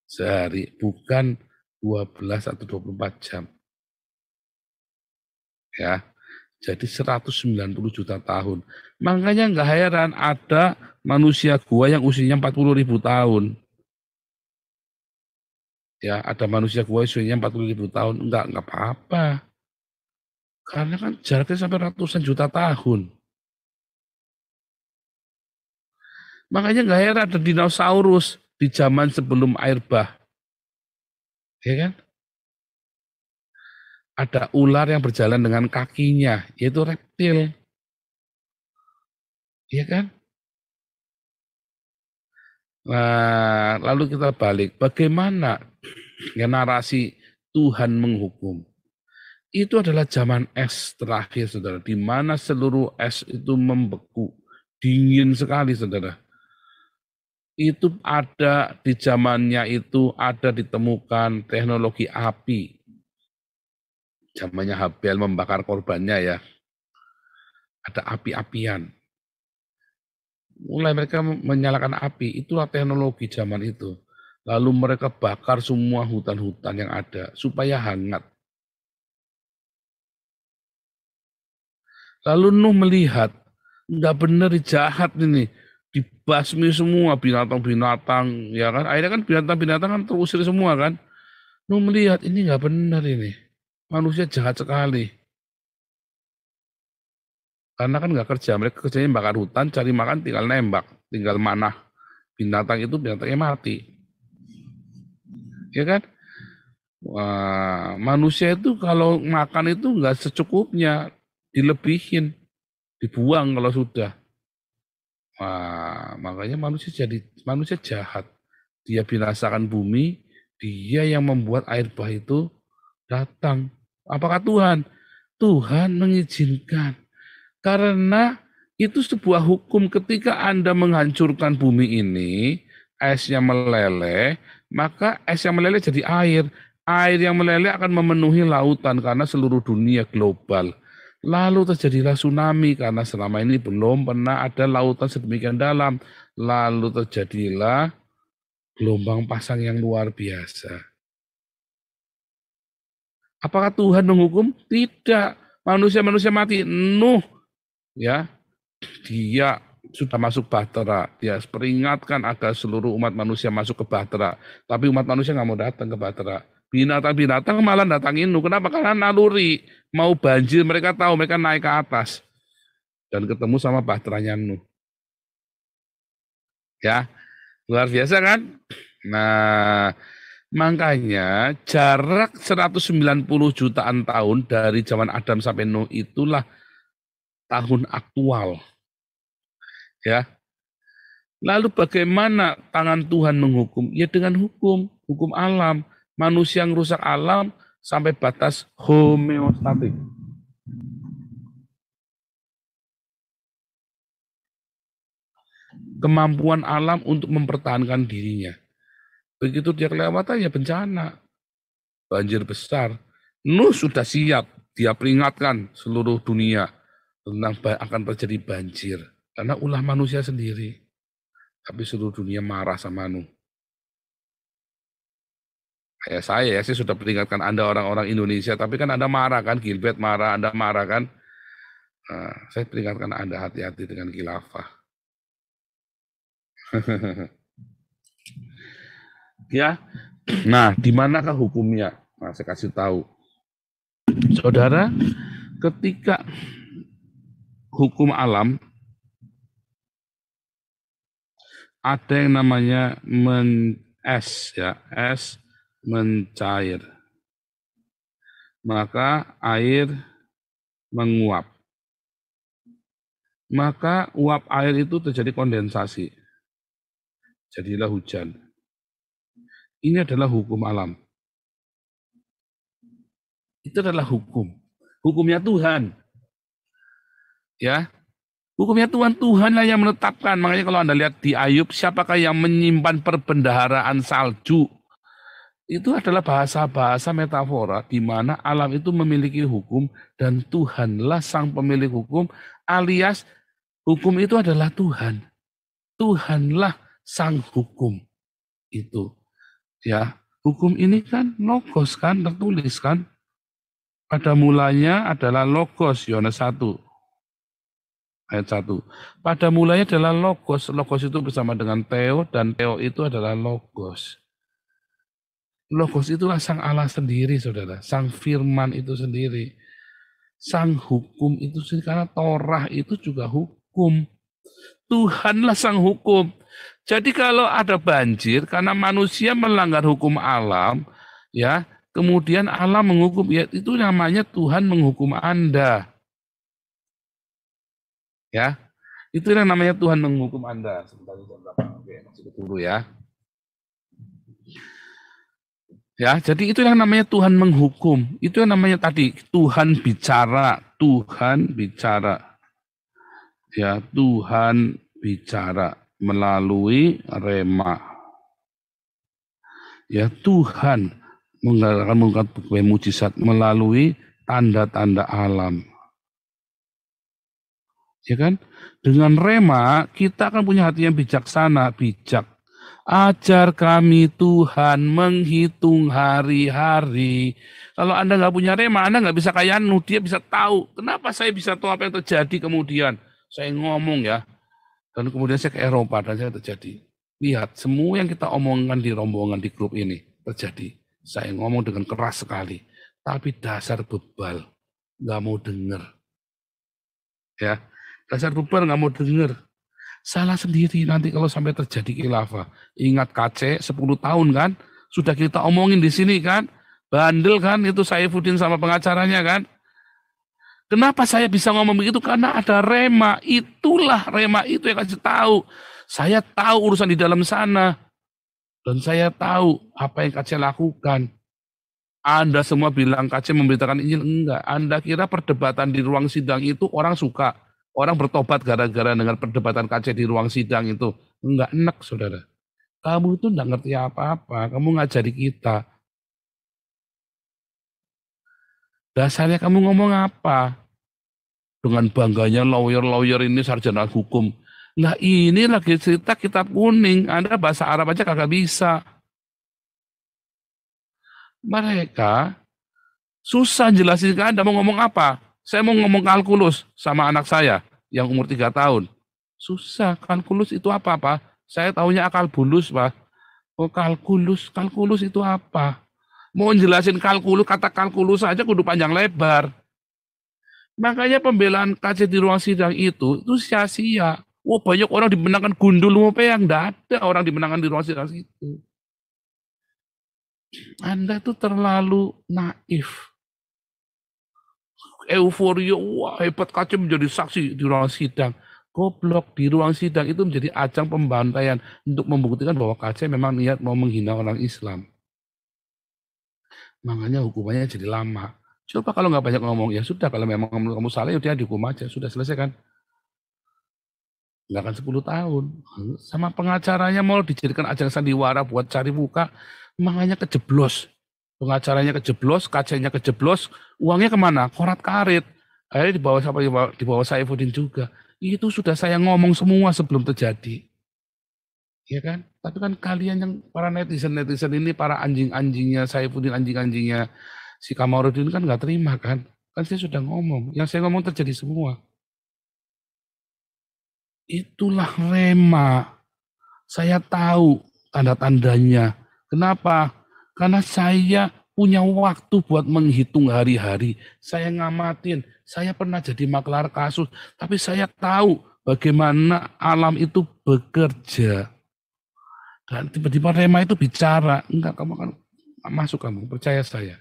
sehari, bukan 12 atau 24 jam. Ya, jadi 190 juta tahun. Makanya nggak heran ada manusia gua yang usianya 40.000 tahun. Ya, ada manusia gua usianya 40.000 tahun. Enggak apa-apa. Karena kan jaraknya sampai ratusan juta tahun. Makanya nggak heran ada dinosaurus di zaman sebelum air bah. Ya kan? Ada ular yang berjalan dengan kakinya, yaitu reptil. Ya kan? Nah, lalu kita balik. Bagaimana ya narasi Tuhan menghukum? Itu adalah zaman es terakhir, saudara, di mana seluruh es itu membeku, dingin sekali, saudara. Itu ada di zamannya itu ada ditemukan teknologi api. Zamannya Habel membakar korbannya ya. Ada api-apian. Mulai mereka menyalakan api, itulah teknologi zaman itu. Lalu mereka bakar semua hutan-hutan yang ada supaya hangat. Lalu Nuh melihat, nggak benar, jahat ini, dibasmi semua binatang-binatang, ya kan? Akhirnya kan binatang-binatang kan terusir semua kan? Nuh melihat ini nggak benar ini, manusia jahat sekali. Karena kan nggak kerja, mereka kerjanya bakar hutan, cari makan, tinggal nembak, tinggal manah. Binatang itu binatangnya mati, ya kan? Wah, manusia itu kalau makan itu nggak secukupnya, dilebihin, dibuang kalau sudah. Wah, makanya manusia jahat. Dia binasakan bumi, dia yang membuat air bah itu datang. Apakah Tuhan? Tuhan mengizinkan. Karena itu sebuah hukum ketika Anda menghancurkan bumi ini, esnya meleleh, maka es yang meleleh jadi air. Air yang meleleh akan memenuhi lautan karena seluruh dunia global. Lalu terjadilah tsunami karena selama ini belum pernah ada lautan sedemikian dalam. Lalu terjadilah gelombang pasang yang luar biasa. Apakah Tuhan menghukum? Tidak. Manusia-manusia mati. Nuh, ya, dia sudah masuk bahtera. Dia peringatkan agar seluruh umat manusia masuk ke bahtera. Tapi umat manusia nggak mau datang ke bahtera. Binatang-binatang malah datangin Nuh. Kenapa? Karena naluri. Mau banjir, mereka tahu, mereka naik ke atas. Dan ketemu sama bahteranya Nuh. Ya, luar biasa kan? Nah, makanya jarak 190 jutaan tahun dari zaman Adam sampai Nuh itulah tahun aktual. Ya. Lalu bagaimana tangan Tuhan menghukum? Ya dengan hukum alam. Manusia yang rusak alam sampai batas homeostatik. Kemampuan alam untuk mempertahankan dirinya. Begitu dia kelewatan ya bencana. Banjir besar. Nuh sudah siap. Dia peringatkan seluruh dunia tentang akan terjadi banjir. Karena ulah manusia sendiri. Tapi seluruh dunia marah sama Nuh. Kayak saya sudah peringatkan Anda orang-orang Indonesia, tapi kan Anda marah kan, Gilbert marah, Anda marah kan. Nah, saya peringatkan Anda hati-hati dengan khilafah. Ya, nah di manakah hukumnya? Nah, saya kasih tahu. Saudara, ketika hukum alam, ada yang namanya es, ya, es mencair, maka air menguap. Maka uap air itu terjadi kondensasi. Jadilah hujan. Ini adalah hukum alam. Itu adalah hukum. Hukumnya Tuhan. Ya. Hukumnya Tuhanlah yang menetapkan. Makanya kalau Anda lihat di Ayub, siapakah yang menyimpan perbendaharaan salju? Itu adalah bahasa-bahasa metafora di mana alam itu memiliki hukum dan Tuhanlah sang pemilik hukum, alias hukum itu adalah Tuhan. Tuhanlah sang hukum itu. Ya, hukum ini kan logos kan, tertulis kan. Pada mulanya adalah logos, Yohanes 1 ayat 1. Pada mulanya adalah logos. Logos itu bersama dengan Theo dan Theo itu adalah logos. Logos itulah sang Allah sendiri, saudara. Sang firman itu sendiri. Sang hukum itu sendiri. Karena Torah itu juga hukum. Tuhanlah sang hukum. Jadi kalau ada banjir, karena manusia melanggar hukum alam, ya, kemudian alam menghukum, ya itu namanya Tuhan menghukum Anda. Ya, itu yang namanya Tuhan menghukum Anda. Sebentar, oke, masih dulu ya. Ya, jadi itu yang namanya Tuhan menghukum. Itu yang namanya tadi Tuhan bicara, Tuhan bicara. Ya, Tuhan bicara melalui rema. Ya, Tuhan mengatakan mujizat melalui tanda-tanda alam. Ya kan? Dengan rema kita akan punya hati yang bijaksana, bijak. Ajar kami Tuhan menghitung hari-hari. Kalau Anda nggak punya rema, Anda nggak bisa kayak Nuh, dia bisa tahu. Kenapa saya bisa tahu apa yang terjadi kemudian? Saya ngomong ya, dan kemudian saya ke Eropa dan saya terjadi. Lihat, semua yang kita omongkan di rombongan di grup ini terjadi. Saya ngomong dengan keras sekali, tapi dasar bebal nggak mau dengar. Ya, dasar bebal nggak mau dengar. Salah sendiri nanti kalau sampai terjadi khilafah. Ingat KC 10 tahun kan, sudah kita omongin di sini kan, bandel kan itu Saifuddin sama pengacaranya kan. Kenapa saya bisa ngomong begitu? Karena ada rema. Itulah rema itu yang kasih tahu. Saya tahu urusan di dalam sana. Dan saya tahu apa yang KC lakukan. Anda semua bilang KC memberitakan Injil. Enggak. Anda kira perdebatan di ruang sidang itu orang suka. Orang bertobat gara-gara dengan perdebatan KC di ruang sidang itu. Enggak enak, saudara. Kamu itu enggak ngerti apa-apa. Kamu ngajari kita. Dasarnya kamu ngomong apa? Dengan bangganya lawyer-lawyer ini sarjana hukum. Nah ini lagi cerita kitab kuning. Anda bahasa Arab aja kagak bisa. Mereka susah jelasin ke Anda mau ngomong apa. Saya mau ngomong kalkulus sama anak saya yang umur 3 tahun. Susah, kalkulus itu apa, Pak? Saya taunya akal bulus, Pak. Oh kalkulus, kalkulus itu apa? Mau jelasin kalkulus, kata kalkulus saja kudu panjang lebar. Makanya pembelaan KC di ruang sidang itu sia-sia. Wah banyak orang dimenangkan gundul mau yang enggak ada orang dimenangkan di ruang sidang itu. Anda tuh terlalu naif. Euforia, wah hebat KC menjadi saksi di ruang sidang. Goblok, di ruang sidang itu menjadi ajang pembantaian untuk membuktikan bahwa KC memang niat mau menghina orang Islam. Makanya hukumannya jadi lama. Coba kalau nggak banyak ngomong, ya sudah kalau memang kamu salah ya udah dihukum aja, sudah selesai kan. Nggak akan 10 tahun. Sama pengacaranya mau dijadikan ajang sandiwara buat cari muka, makanya kejeblos. Pengacaranya kejeblos, KC-nya kejeblos, uangnya kemana? Korat-karit. Akhirnya dibawa Saifuddin juga. Itu sudah saya ngomong semua sebelum terjadi. Ya kan? Tapi kan kalian yang para netizen ini, para anjing-anjingnya Saifuddin, anjing-anjingnya si Kamarudin kan nggak terima kan? Kan saya sudah ngomong. Yang saya ngomong terjadi semua. Itulah rema. Saya tahu tanda-tandanya. Kenapa? Karena saya punya waktu buat menghitung hari-hari. Saya ngamatin. Saya pernah jadi maklar kasus. Tapi saya tahu bagaimana alam itu bekerja. Dan tiba-tiba rema itu bicara. Enggak, kamu akan masuk kamu. Percaya saya.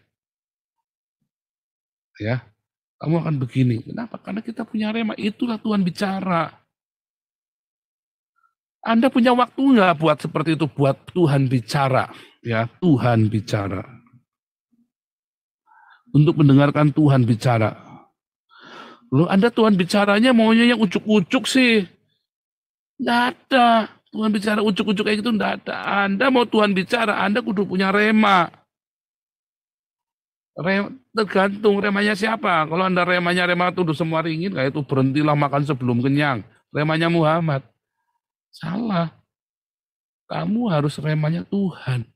Ya, kamu akan begini. Kenapa? Karena kita punya rema. Itulah Tuhan bicara. Anda punya waktu nggak buat seperti itu, buat Tuhan bicara, ya Tuhan bicara, untuk mendengarkan Tuhan bicara. Loh, Anda Tuhan bicaranya maunya yang ujuk-ujuk sih, nggak ada. Tuhan bicara ujuk-ujuk kayak gitu nggak ada. Anda mau Tuhan bicara, Anda kudu punya rema. Tergantung remanya siapa. Kalau Anda remanya rema tuduh semua ringin, kayak itu berhentilah makan sebelum kenyang. Remanya Muhammad. Salah. Kamu harus remanya Tuhan.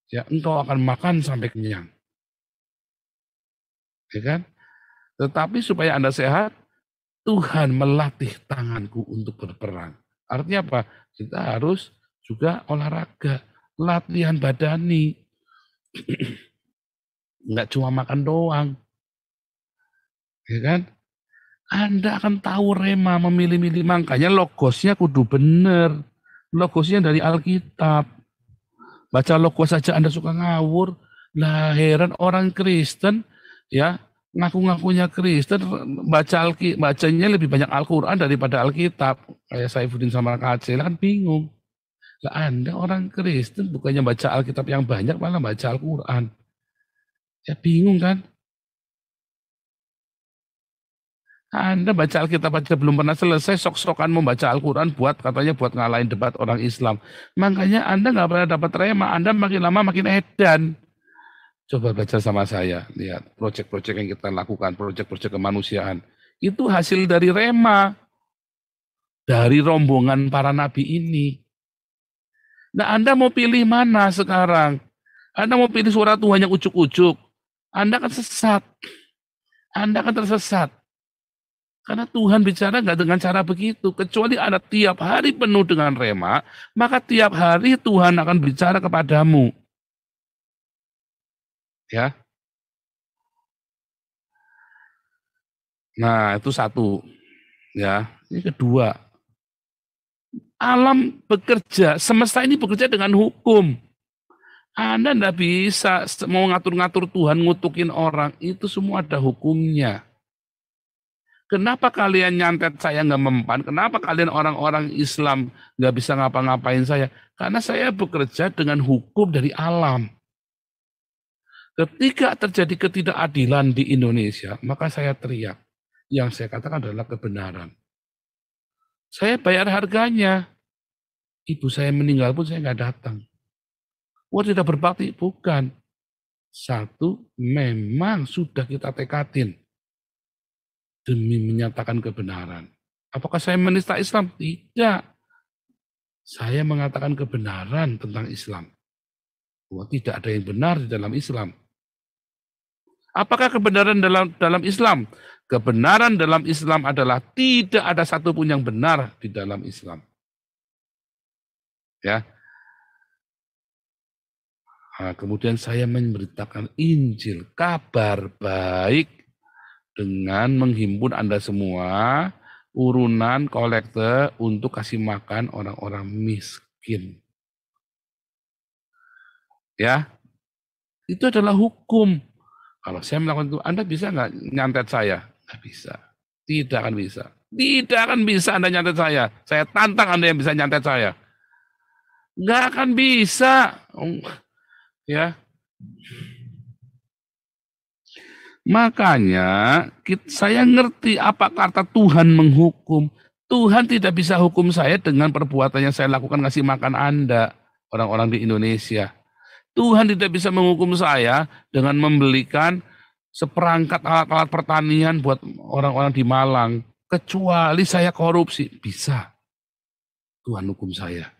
Ya, engkau akan makan sampai kenyang. Ya kan? Tetapi supaya Anda sehat, Tuhan melatih tanganku untuk berperang. Artinya apa? Kita harus juga olahraga, latihan badani. Enggak cuma makan doang. Ya kan? Anda akan tahu rema memilih-milih, makanya logosnya kudu bener. Logosnya dari Alkitab. Baca logos saja Anda suka ngawur. Lah heran orang Kristen ya, ngaku-ngakunya Kristen bacanya lebih banyak Al-Qur'an daripada Alkitab. Kayak Saifuddin sama KC kan bingung. Lah Anda orang Kristen bukannya baca Alkitab yang banyak malah baca Al-Qur'an. Ya bingung kan? Anda baca Alkitab aja belum pernah selesai, sok-sokan membaca Al-Quran katanya buat ngalahin debat orang Islam. Makanya Anda nggak pernah dapat rema, Anda makin lama makin edan. Coba baca sama saya, lihat proyek-proyek yang kita lakukan, proyek-proyek kemanusiaan. Itu hasil dari rema, dari rombongan para nabi ini. Nah, Anda mau pilih mana sekarang? Anda mau pilih suara Tuhan yang ujuk-ujuk? Anda akan sesat. Anda akan tersesat. Karena Tuhan bicara nggak dengan cara begitu. Kecuali Anda tiap hari penuh dengan rema, maka tiap hari Tuhan akan bicara kepadamu. Ya. Nah, itu satu. Ya. Ini kedua. Alam bekerja, semesta ini bekerja dengan hukum. Anda tidak bisa mau ngatur-ngatur Tuhan, ngutukin orang. Itu semua ada hukumnya. Kenapa kalian nyantet saya nggak mempan? Kenapa kalian orang-orang Islam nggak bisa ngapa-ngapain saya? Karena saya bekerja dengan hukum dari alam. Ketika terjadi ketidakadilan di Indonesia, maka saya teriak. Yang saya katakan adalah kebenaran. Saya bayar harganya. Ibu saya meninggal pun saya nggak datang. Wah, tidak berbakti? Bukan. Satu, memang sudah kita tekadin demi menyatakan kebenaran. Apakah saya menista Islam? Tidak. Saya mengatakan kebenaran tentang Islam. Bahwa tidak ada yang benar di dalam Islam. Apakah kebenaran dalam Islam? Kebenaran dalam Islam adalah tidak ada satupun yang benar di dalam Islam. Ya. Nah, kemudian saya memberitakan Injil, kabar baik, dengan menghimpun Anda semua, urunan kolekte untuk kasih makan orang-orang miskin. Ya, itu adalah hukum. Kalau saya melakukan itu, Anda bisa nggak nyantet saya? Nggak bisa. Tidak akan bisa. Tidak akan bisa Anda nyantet saya. Saya tantang Anda yang bisa nyantet saya. Nggak akan bisa. Ya. Makanya saya ngerti apa kata Tuhan menghukum. Tuhan tidak bisa hukum saya dengan perbuatan yang saya lakukan ngasih makan Anda, orang-orang di Indonesia. Tuhan tidak bisa menghukum saya dengan membelikan seperangkat alat-alat pertanian buat orang-orang di Malang. Kecuali saya korupsi. Bisa. Tuhan hukum saya.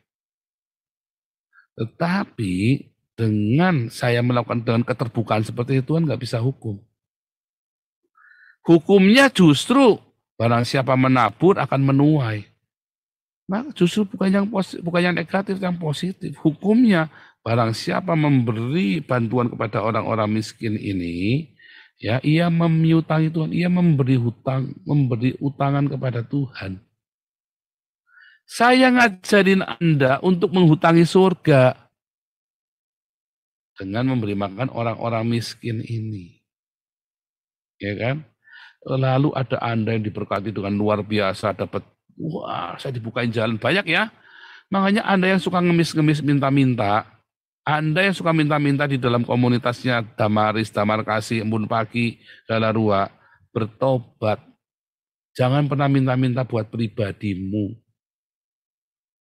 Tetapi dengan saya melakukan dengan keterbukaan seperti itu, Tuhan nggak bisa hukum. Hukumnya justru barang siapa menabur akan menuai. Maka justru bukan yang negatif, yang positif. Hukumnya barang siapa memberi bantuan kepada orang-orang miskin ini, ya ia memiutangi Tuhan, ia memberi utangan kepada Tuhan. Saya ngajarin Anda untuk menghutangi surga dengan memberi makan orang-orang miskin ini. Ya kan? Lalu ada Anda yang diberkati dengan luar biasa, dapat, wah saya dibukain jalan banyak ya. Makanya Anda yang suka ngemis-ngemis minta-minta, Anda yang suka minta-minta di dalam komunitasnya Damaris, Damar Kasih, Embun Pagi, Galarua, bertobat. Jangan pernah minta-minta buat pribadimu.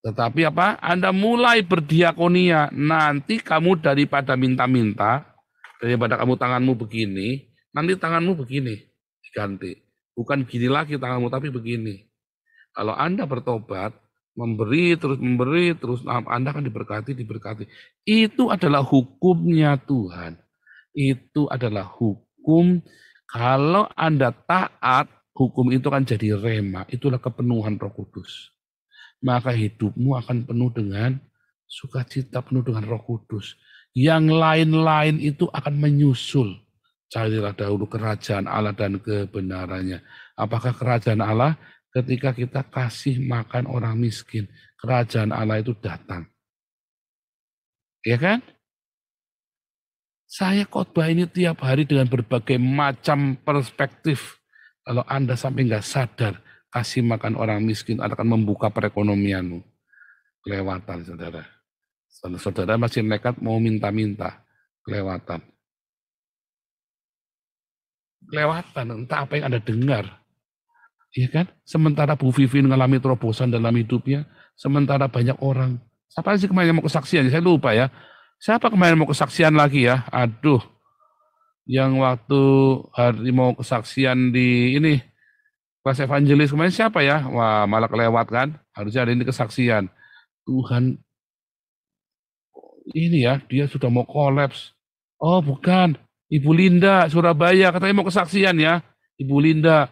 Tetapi apa? Anda mulai berdiakonia, nanti kamu daripada minta-minta, daripada kamu tanganmu begini, nanti tanganmu begini, diganti. Bukan gini lagi tanganmu, tapi begini. Kalau Anda bertobat, memberi terus, Anda akan diberkati. Itu adalah hukumnya Tuhan. Itu adalah hukum. Kalau Anda taat, hukum itu akan jadi rema. Itulah kepenuhan Roh Kudus. Maka hidupmu akan penuh dengan sukacita, penuh dengan Roh Kudus. Yang lain-lain itu akan menyusul. Carilah dahulu kerajaan Allah dan kebenarannya. Apakah kerajaan Allah? Ketika kita kasih makan orang miskin, kerajaan Allah itu datang. Ya kan? Saya khotbah ini tiap hari dengan berbagai macam perspektif. Kalau Anda sampai nggak sadar, kasih makan orang miskin akan membuka perekonomianmu. Kelewatan, saudara. Saudara masih nekat mau minta-minta. Kelewatan. Entah apa yang Anda dengar. Iya kan? Sementara Bu Vivin mengalami terobosan dalam hidupnya, sementara banyak orang. Siapa sih kemarin mau kesaksian? Saya lupa ya. Siapa kemarin mau kesaksian lagi ya? Aduh. Yang waktu hari mau kesaksian di ini, kelas evangelis kemarin siapa ya? Wah, malah kelewat kan? Harusnya ada ini kesaksian. Tuhan ini ya, dia sudah mau kolaps. Oh bukan, Ibu Linda Surabaya katanya mau kesaksian ya. Ibu Linda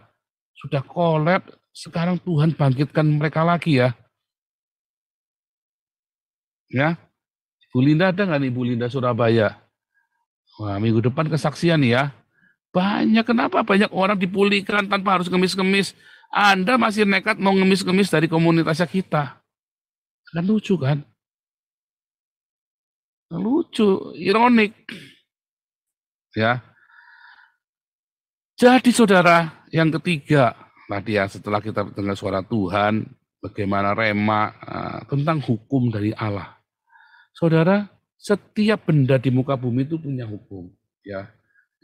sudah kolaps, sekarang Tuhan bangkitkan mereka lagi ya. Ya, Ibu Linda ada nggak nih Ibu Linda Surabaya? Wah, minggu depan kesaksian ya. Banyak, kenapa banyak orang dipulihkan tanpa harus ngemis-ngemis. Anda masih nekat mau ngemis-ngemis dari komunitasnya kita. Kan lucu kan? Lucu, ironik. Ya. Jadi saudara, yang ketiga, tadi ya setelah kita dengar suara Tuhan, bagaimana rema tentang hukum dari Allah. Saudara, setiap benda di muka bumi itu punya hukum. Ya,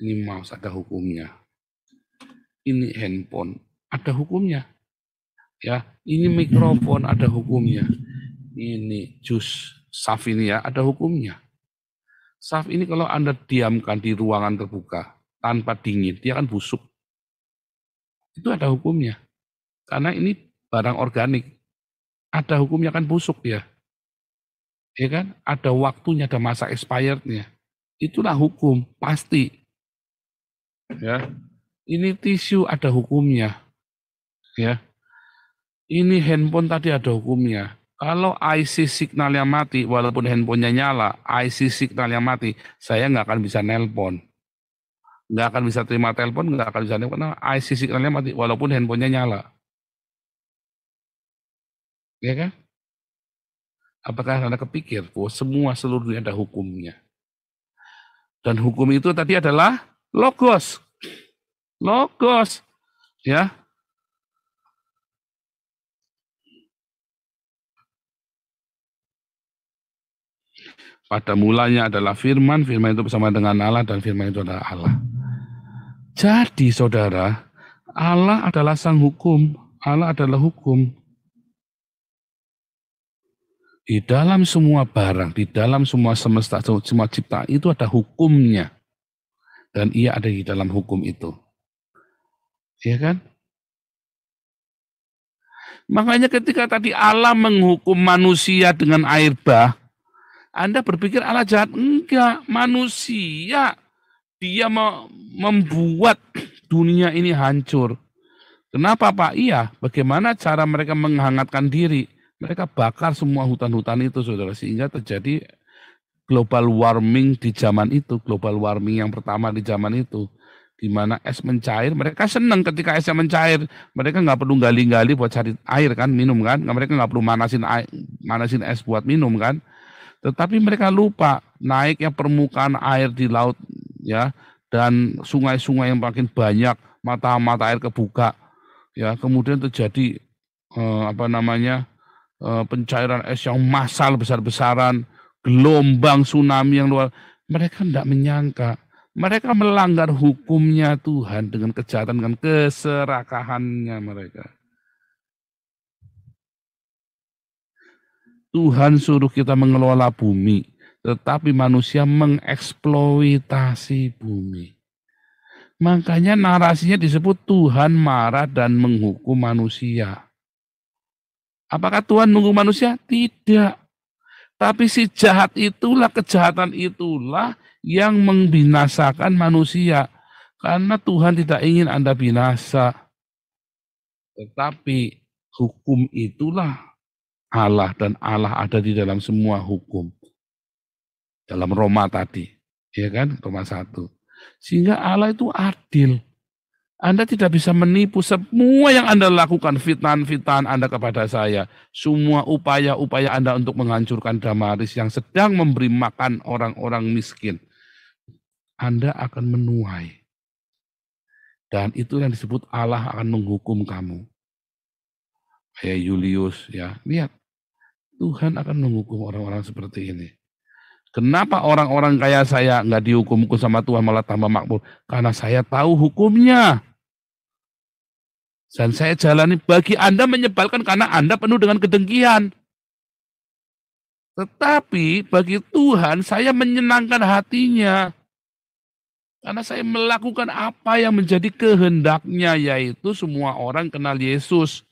ini mouse ada hukumnya. Ini handphone ada hukumnya. Ya, ini mikrofon ada hukumnya. Ini jus saf ini ya ada hukumnya. Saf ini kalau Anda diamkan di ruangan terbuka tanpa dingin, dia akan busuk. Itu ada hukumnya. Karena ini barang organik. Ada hukumnya kan busuk ya. Ya kan? Ada waktunya, ada masa expirednya. Itulah hukum, pasti. Ya. Ini tisu ada hukumnya. Ya. Ini handphone tadi ada hukumnya. Kalau IC signalnya mati, walaupun handphonenya nyala, IC signalnya mati, saya nggak akan bisa nelpon. Nggak akan bisa terima telepon, nggak akan bisa nelpon, karena IC signalnya mati, walaupun handphonenya nyala. Ya kan? Apakah Anda kepikir bahwa semua seluruhnya ada hukumnya? Dan hukum itu tadi adalah logos. Logos. Ya. Pada mulanya adalah firman, firman itu bersama dengan Allah, dan firman itu adalah Allah. Jadi saudara, Allah adalah sang hukum, Allah adalah hukum. Di dalam semua barang, di dalam semua semesta, semua cipta, itu ada hukumnya. Dan ia ada di dalam hukum itu. Iya kan? Makanya ketika tadi Allah menghukum manusia dengan air bah, Anda berpikir Allah jahat? Enggak, manusia. Dia membuat dunia ini hancur. Kenapa Pak? Iya, bagaimana cara mereka menghangatkan diri? Mereka bakar semua hutan-hutan itu, saudara. Sehingga terjadi global warming di zaman itu. Global warming yang pertama di zaman itu. Di mana es mencair, mereka senang ketika esnya mencair. Mereka nggak perlu gali-gali buat cari air kan, minum kan. Mereka nggak perlu manasin es buat minum kan. Tetapi mereka lupa naiknya permukaan air di laut ya, dan sungai-sungai yang makin banyak, mata-mata air kebuka ya, kemudian terjadi pencairan es yang massal besar-besaran, gelombang tsunami yang luar. Mereka tidak menyangka, mereka melanggar hukumnya Tuhan dengan kejahatan, dengan keserakahannya mereka. Tuhan suruh kita mengelola bumi, tetapi manusia mengeksploitasi bumi. Makanya narasinya disebut Tuhan marah dan menghukum manusia. Apakah Tuhan menghukum manusia? Tidak. Tapi si jahat itulah, kejahatan itulah yang membinasakan manusia. Karena Tuhan tidak ingin Anda binasa. Tetapi hukum itulah Allah, dan Allah ada di dalam semua hukum. Dalam Roma tadi, ya kan? Roma 1. Sehingga Allah itu adil. Anda tidak bisa menipu semua yang Anda lakukan, fitnah-fitnah Anda kepada saya. Semua upaya-upaya Anda untuk menghancurkan Damaris yang sedang memberi makan orang-orang miskin. Anda akan menuai. Dan itu yang disebut Allah akan menghukum kamu. Kayak Julius, ya, lihat. Tuhan akan menghukum orang-orang seperti ini. Kenapa orang-orang kaya saya nggak dihukum-hukum sama Tuhan malah tambah makmur? Karena saya tahu hukumnya. Dan saya jalani. Bagi Anda menyebalkan karena Anda penuh dengan kedengkian. Tetapi bagi Tuhan saya menyenangkan hatinya. Karena saya melakukan apa yang menjadi kehendaknya, yaitu semua orang kenal Yesus.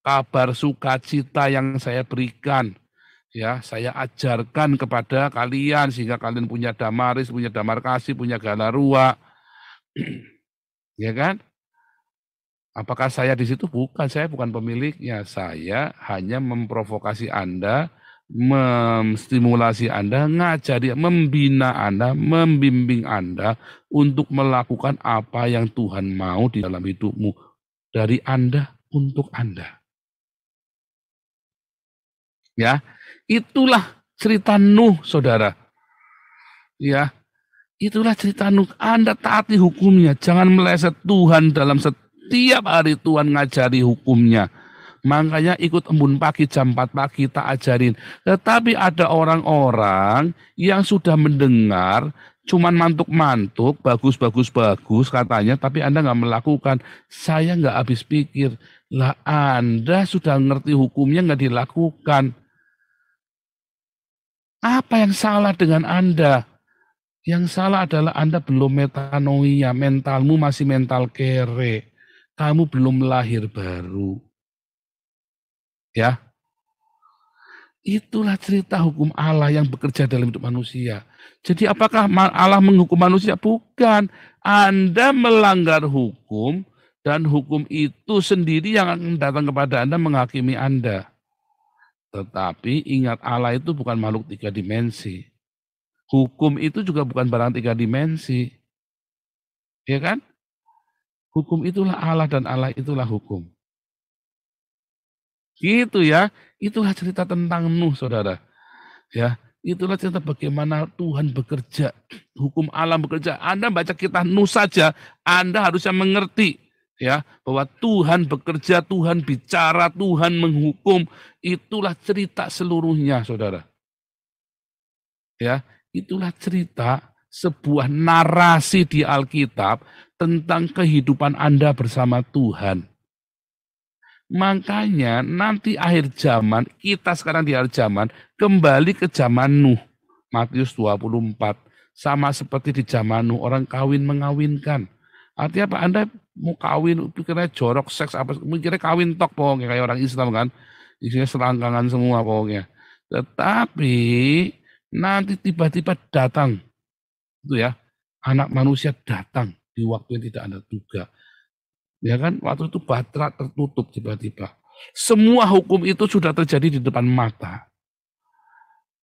Kabar sukacita yang saya berikan, Ya, saya ajarkan kepada kalian sehingga kalian punya damaris, punya damar kasih, punya galarua. Ya kan? Apakah saya di situ? Bukan, saya bukan pemiliknya. Saya hanya memprovokasi Anda, menstimulasi Anda, ngajari, membina Anda, membimbing Anda untuk melakukan apa yang Tuhan mau di dalam hidupmu. Dari Anda untuk Anda. Ya, itulah cerita Nuh, saudara. Ya, itulah cerita Nuh. Anda taati hukumnya, jangan meleset Tuhan dalam setiap hari Tuhan ngajari hukumnya. Makanya ikut embun pagi jam 4 pagi tak ajarin. Tetapi ada orang-orang yang sudah mendengar, cuman mantuk-mantuk, bagus katanya, tapi Anda nggak melakukan. Saya nggak habis pikir, lah Anda sudah ngerti hukumnya nggak dilakukan. Apa yang salah dengan Anda? Yang salah adalah Anda belum metanoia, mentalmu masih mental kere. Kamu belum lahir baru. Ya, itulah cerita hukum Allah yang bekerja dalam hidup manusia. Jadi apakah Allah menghukum manusia? Bukan. Anda melanggar hukum dan hukum itu sendiri yang akan datang kepada Anda menghakimi Anda. Tetapi ingat Allah itu bukan makhluk 3 dimensi. Hukum itu juga bukan barang 3 dimensi. Ya kan? Hukum itulah Allah dan Allah itulah hukum. Gitu ya, itulah cerita tentang Nuh, saudara. Ya, itulah cerita bagaimana Tuhan bekerja, hukum alam bekerja. Anda baca kitab Nuh saja, Anda harusnya mengerti ya bahwa Tuhan bekerja, Tuhan bicara, Tuhan menghukum. Itulah cerita seluruhnya, saudara. Ya, itulah cerita sebuah narasi di Alkitab tentang kehidupan Anda bersama Tuhan. Makanya nanti akhir zaman, kita sekarang di akhir zaman, kembali ke zaman Nuh. Matius 24. Sama seperti di zaman Nuh, orang kawin mengawinkan. Artinya apa? Anda mau kawin, pikirnya jorok, seks, apa, mikirnya kawin tok pokoknya, kayak orang Islam kan. Isinya selangkangan semua pokoknya. Tetapi nanti tiba-tiba datang, itu ya, anak manusia datang di waktu yang tidak Anda duga. Ya kan, waktu itu Batra tertutup tiba-tiba. Semua hukum itu sudah terjadi di depan mata.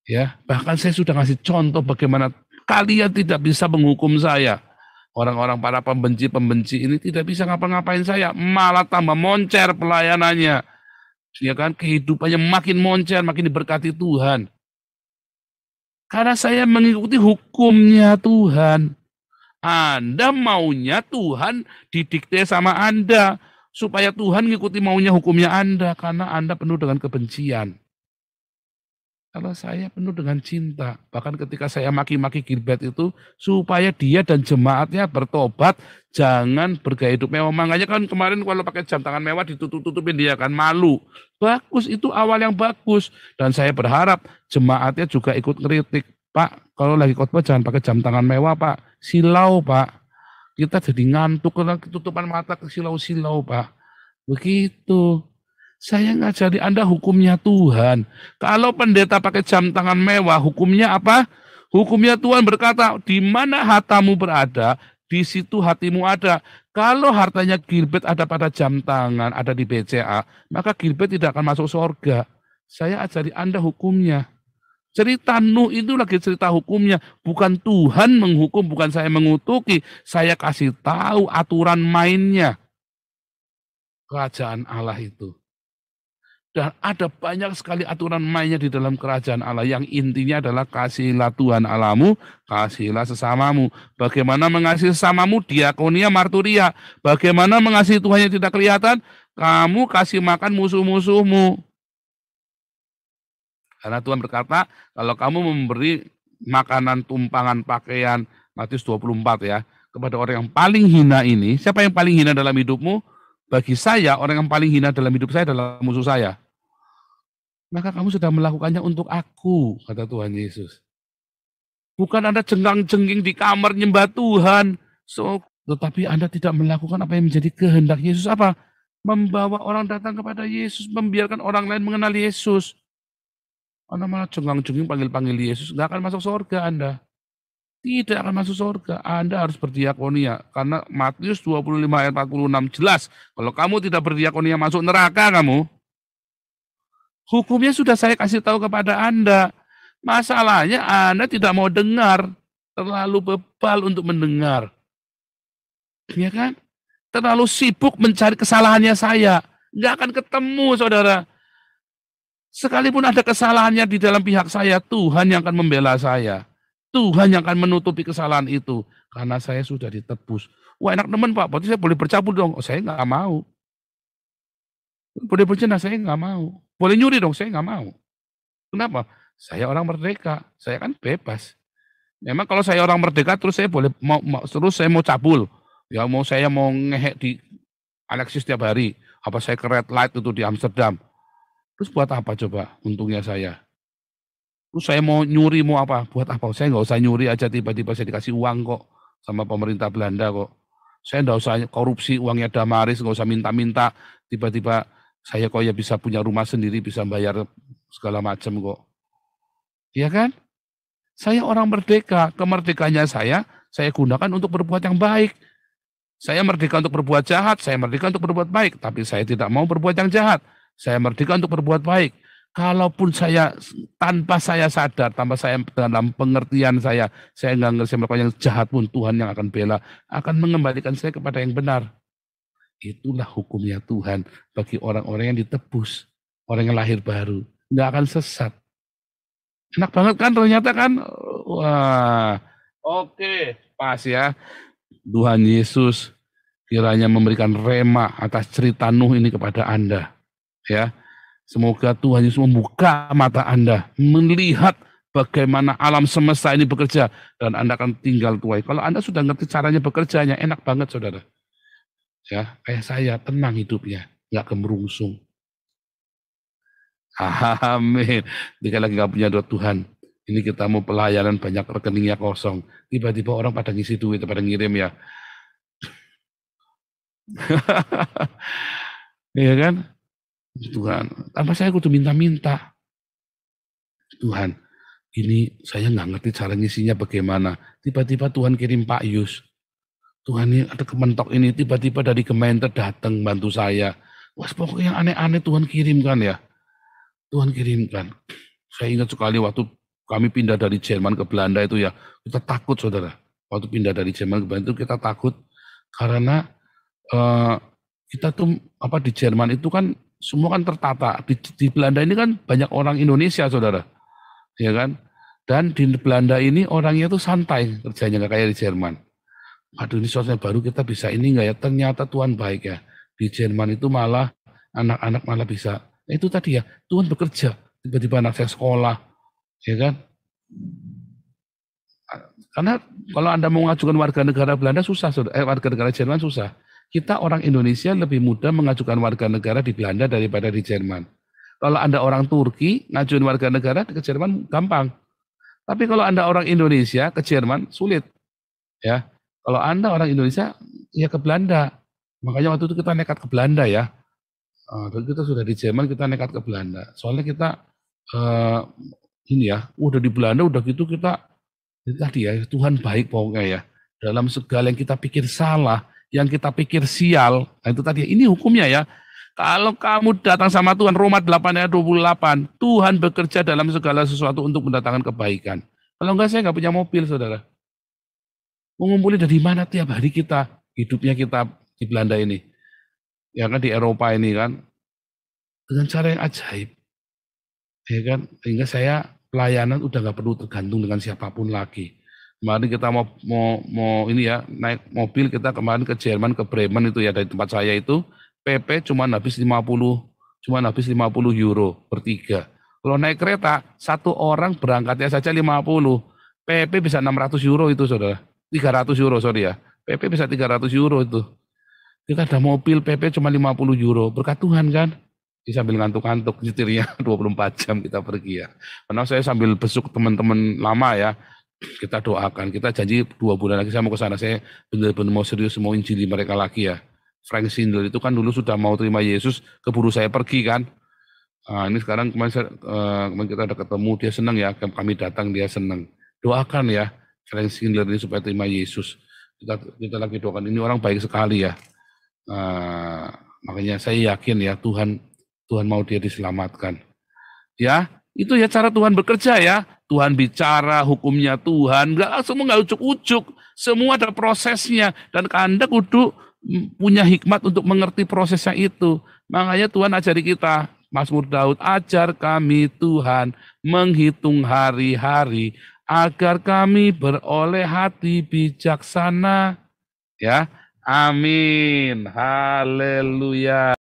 Ya, bahkan saya sudah ngasih contoh bagaimana kalian tidak bisa menghukum saya. Orang-orang para pembenci-pembenci ini tidak bisa ngapa-ngapain saya, malah tambah moncer pelayanannya. Ya kan, kehidupannya makin moncer, makin diberkati Tuhan. Karena saya mengikuti hukumnya Tuhan. Anda maunya Tuhan didikte sama Anda. Supaya Tuhan ngikuti maunya hukumnya Anda. Karena Anda penuh dengan kebencian. Kalau saya penuh dengan cinta. Bahkan ketika saya maki-maki Gilbert itu. Supaya dia dan jemaatnya bertobat. Jangan bergaya hidup mewah. Makanya kan kemarin kalau pakai jam tangan mewah ditutup-tutupin dia kan malu. Bagus, itu awal yang bagus. Dan saya berharap jemaatnya juga ikut ngeritik. Pak, kalau lagi khotbah jangan pakai jam tangan mewah, Pak. Silau, Pak. Kita jadi ngantuk karena ketutupan mata ke silau-silau, Pak. Begitu. Saya ngajari Anda hukumnya Tuhan. Kalau pendeta pakai jam tangan mewah, hukumnya apa? Hukumnya Tuhan berkata, di mana hartamu berada, di situ hatimu ada. Kalau hartanya Gilbert ada pada jam tangan, ada di BCA, maka Gilbert tidak akan masuk surga. Saya ajari Anda hukumnya. Cerita Nuh itu lagi cerita hukumnya. Bukan Tuhan menghukum, bukan saya mengutuki. Saya kasih tahu aturan mainnya. Kerajaan Allah itu. Dan ada banyak sekali aturan mainnya di dalam kerajaan Allah. Yang intinya adalah kasihilah Tuhan Allahmu, kasihilah sesamamu. Bagaimana mengasihi sesamamu? Diakonia, marturia. Bagaimana mengasihi Tuhan yang tidak kelihatan? Kamu kasih makan musuh-musuhmu. Karena Tuhan berkata, kalau kamu memberi makanan, tumpangan, pakaian, Matius 24 ya, kepada orang yang paling hina ini, siapa yang paling hina dalam hidupmu? Bagi saya, orang yang paling hina dalam hidup saya adalah musuh saya. Maka kamu sudah melakukannya untuk aku, kata Tuhan Yesus. Bukan Anda jenggang-jengging di kamar nyembah Tuhan. Tetapi Anda tidak melakukan apa yang menjadi kehendak Yesus. Apa? Membawa orang datang kepada Yesus, membiarkan orang lain mengenal Yesus. Anda malah cengang-cenging panggil-panggil Yesus, nggak akan masuk surga Anda. Tidak akan masuk surga. Anda harus berdiakonia. Karena Matius 25 ayat 46 jelas. Kalau kamu tidak berdiakonia masuk neraka kamu. Hukumnya sudah saya kasih tahu kepada Anda. Masalahnya Anda tidak mau dengar. Terlalu bebal untuk mendengar. Ya kan? Terlalu sibuk mencari kesalahannya saya. Nggak akan ketemu saudara. Sekalipun ada kesalahannya di dalam pihak saya, Tuhan yang akan membela saya. Tuhan yang akan menutupi kesalahan itu. Karena saya sudah ditebus. Wah enak teman Pak, berarti saya boleh bercabut dong. Oh, saya nggak mau. Boleh berzina, saya nggak mau. Boleh nyuri dong, saya nggak mau. Kenapa? Saya orang merdeka. Saya kan bebas. Memang kalau saya orang merdeka, terus saya boleh terus saya mau cabul. Ya saya mau ngehek di Alexis tiap hari. Apa saya ke red light itu di Amsterdam. Terus buat apa coba untungnya saya? Terus saya mau nyuri, mau apa? Buat apa? Saya nggak usah nyuri aja, tiba-tiba saya dikasih uang kok sama pemerintah Belanda kok. Saya nggak usah korupsi, uangnya Damaris, nggak usah minta-minta. Tiba-tiba saya kok ya bisa punya rumah sendiri, bisa bayar segala macam kok. Iya kan? Saya orang merdeka, kemerdekaannya saya gunakan untuk berbuat yang baik. Saya merdeka untuk berbuat jahat, saya merdeka untuk berbuat baik. Tapi saya tidak mau berbuat yang jahat. Saya merdeka untuk berbuat baik. Kalaupun saya tanpa saya sadar, tanpa saya dalam pengertian saya nggak ngerti melakukan yang jahat pun Tuhan yang akan bela, akan mengembalikan saya kepada yang benar. Itulah hukumnya Tuhan bagi orang-orang yang ditebus, orang yang lahir baru, nggak akan sesat. Enak banget kan ternyata kan? Wah, oke, pas ya. Tuhan Yesus kiranya memberikan rema atas cerita Nuh ini kepada Anda, ya. Semoga Tuhan Yesus membuka mata Anda, melihat bagaimana alam semesta ini bekerja, dan Anda akan tinggal tuai. Kalau Anda sudah ngerti caranya bekerjanya, enak banget saudara. Ya, kayak saya, tenang hidupnya, nggak gemerungsung. Amin. Jika lagi nggak punya doa Tuhan, ini kita mau pelayanan banyak rekeningnya kosong. Tiba-tiba orang pada ngisi duit, pada ngirim ya. Iya kan? Tuhan, tanpa saya kudu minta-minta. Tuhan, ini saya nggak ngerti cara ngisinya bagaimana. Tiba-tiba Tuhan kirim Pak Yus. Tuhan ini ada kementok ini, tiba-tiba dari Kementerian datang bantu saya. Wah, pokoknya yang aneh-aneh Tuhan kirimkan ya. Tuhan kirimkan. Saya ingat sekali waktu kami pindah dari Jerman ke Belanda itu ya, kita takut saudara. Waktu pindah dari Jerman ke Belanda itu kita takut karena kita tuh di Jerman itu kan semua kan tertata. Di Belanda ini kan banyak orang Indonesia, saudara, ya kan? Dan di Belanda ini orangnya tuh santai kerjanya, nggak kayak di Jerman. Aduh, ini suasana baru kita bisa ini nggak ya? Ternyata Tuhan baik ya. Di Jerman itu malah anak-anak malah bisa. Itu tadi ya, Tuhan bekerja. Tiba-tiba anak saya sekolah, ya kan? Karena kalau Anda mau mengajukan warga negara Belanda susah, warga negara Jerman susah. Kita orang Indonesia lebih mudah mengajukan warga negara di Belanda daripada di Jerman. Kalau Anda orang Turki, ngajuin warga negara ke Jerman gampang. Tapi kalau Anda orang Indonesia ke Jerman sulit. Ya. Kalau Anda orang Indonesia ya ke Belanda. Makanya waktu itu kita nekat ke Belanda ya. Kita sudah di Jerman, kita nekat ke Belanda. Soalnya kita udah di Belanda, udah gitu kita tadi ya, Tuhan baik pokoknya ya. Dalam segala yang kita pikir salah, yang kita pikir sial, nah itu tadi, ini hukumnya ya. Kalau kamu datang sama Tuhan, Roma 8 ayat 28, Tuhan bekerja dalam segala sesuatu untuk mendatangkan kebaikan. Kalau enggak, saya enggak punya mobil, saudara. Mau ngumpulin dari mana tiap hari kita, hidupnya kita di Belanda ini. Ya kan, di Eropa ini kan. Dengan cara yang ajaib. Ya kan, sehingga saya pelayanan udah enggak perlu tergantung dengan siapapun lagi. Kemarin kita mau ini ya, naik mobil kita kemarin ke Jerman, ke Bremen itu ya, dari tempat saya itu, PP cuma habis 50 euro bertiga. Kalau naik kereta, satu orang berangkatnya saja 50, PP bisa 600 euro itu saudara. 300 euro, sorry ya. PP bisa 300 euro itu. Kita ada mobil, PP cuma 50 euro. Berkat Tuhan kan? Bisa sambil ngantuk-ngantuk, nyetirnya 24 jam kita pergi ya. Karena saya sambil besuk teman-teman lama ya. Kita doakan, kita janji 2 bulan lagi saya mau ke sana. Saya benar-benar mau serius, mau injili mereka lagi ya. Frank Sindel itu kan dulu sudah mau terima Yesus, keburu saya pergi kan. Ini sekarang kemarin kita ada ketemu, dia senang ya, kami datang dia senang. Doakan ya, Frank Schindler ini supaya terima Yesus. Kita lagi doakan, ini orang baik sekali ya. Makanya saya yakin ya Tuhan mau dia diselamatkan. Ya, itu ya cara Tuhan bekerja ya. Tuhan bicara, hukumnya Tuhan, semua nggak ujuk-ujuk, semua ada prosesnya. Dan Anda kudu punya hikmat untuk mengerti prosesnya itu. Makanya Tuhan ajari kita, Mazmur Daud, ajar kami Tuhan menghitung hari-hari, agar kami beroleh hati bijaksana. Ya, amin, haleluya.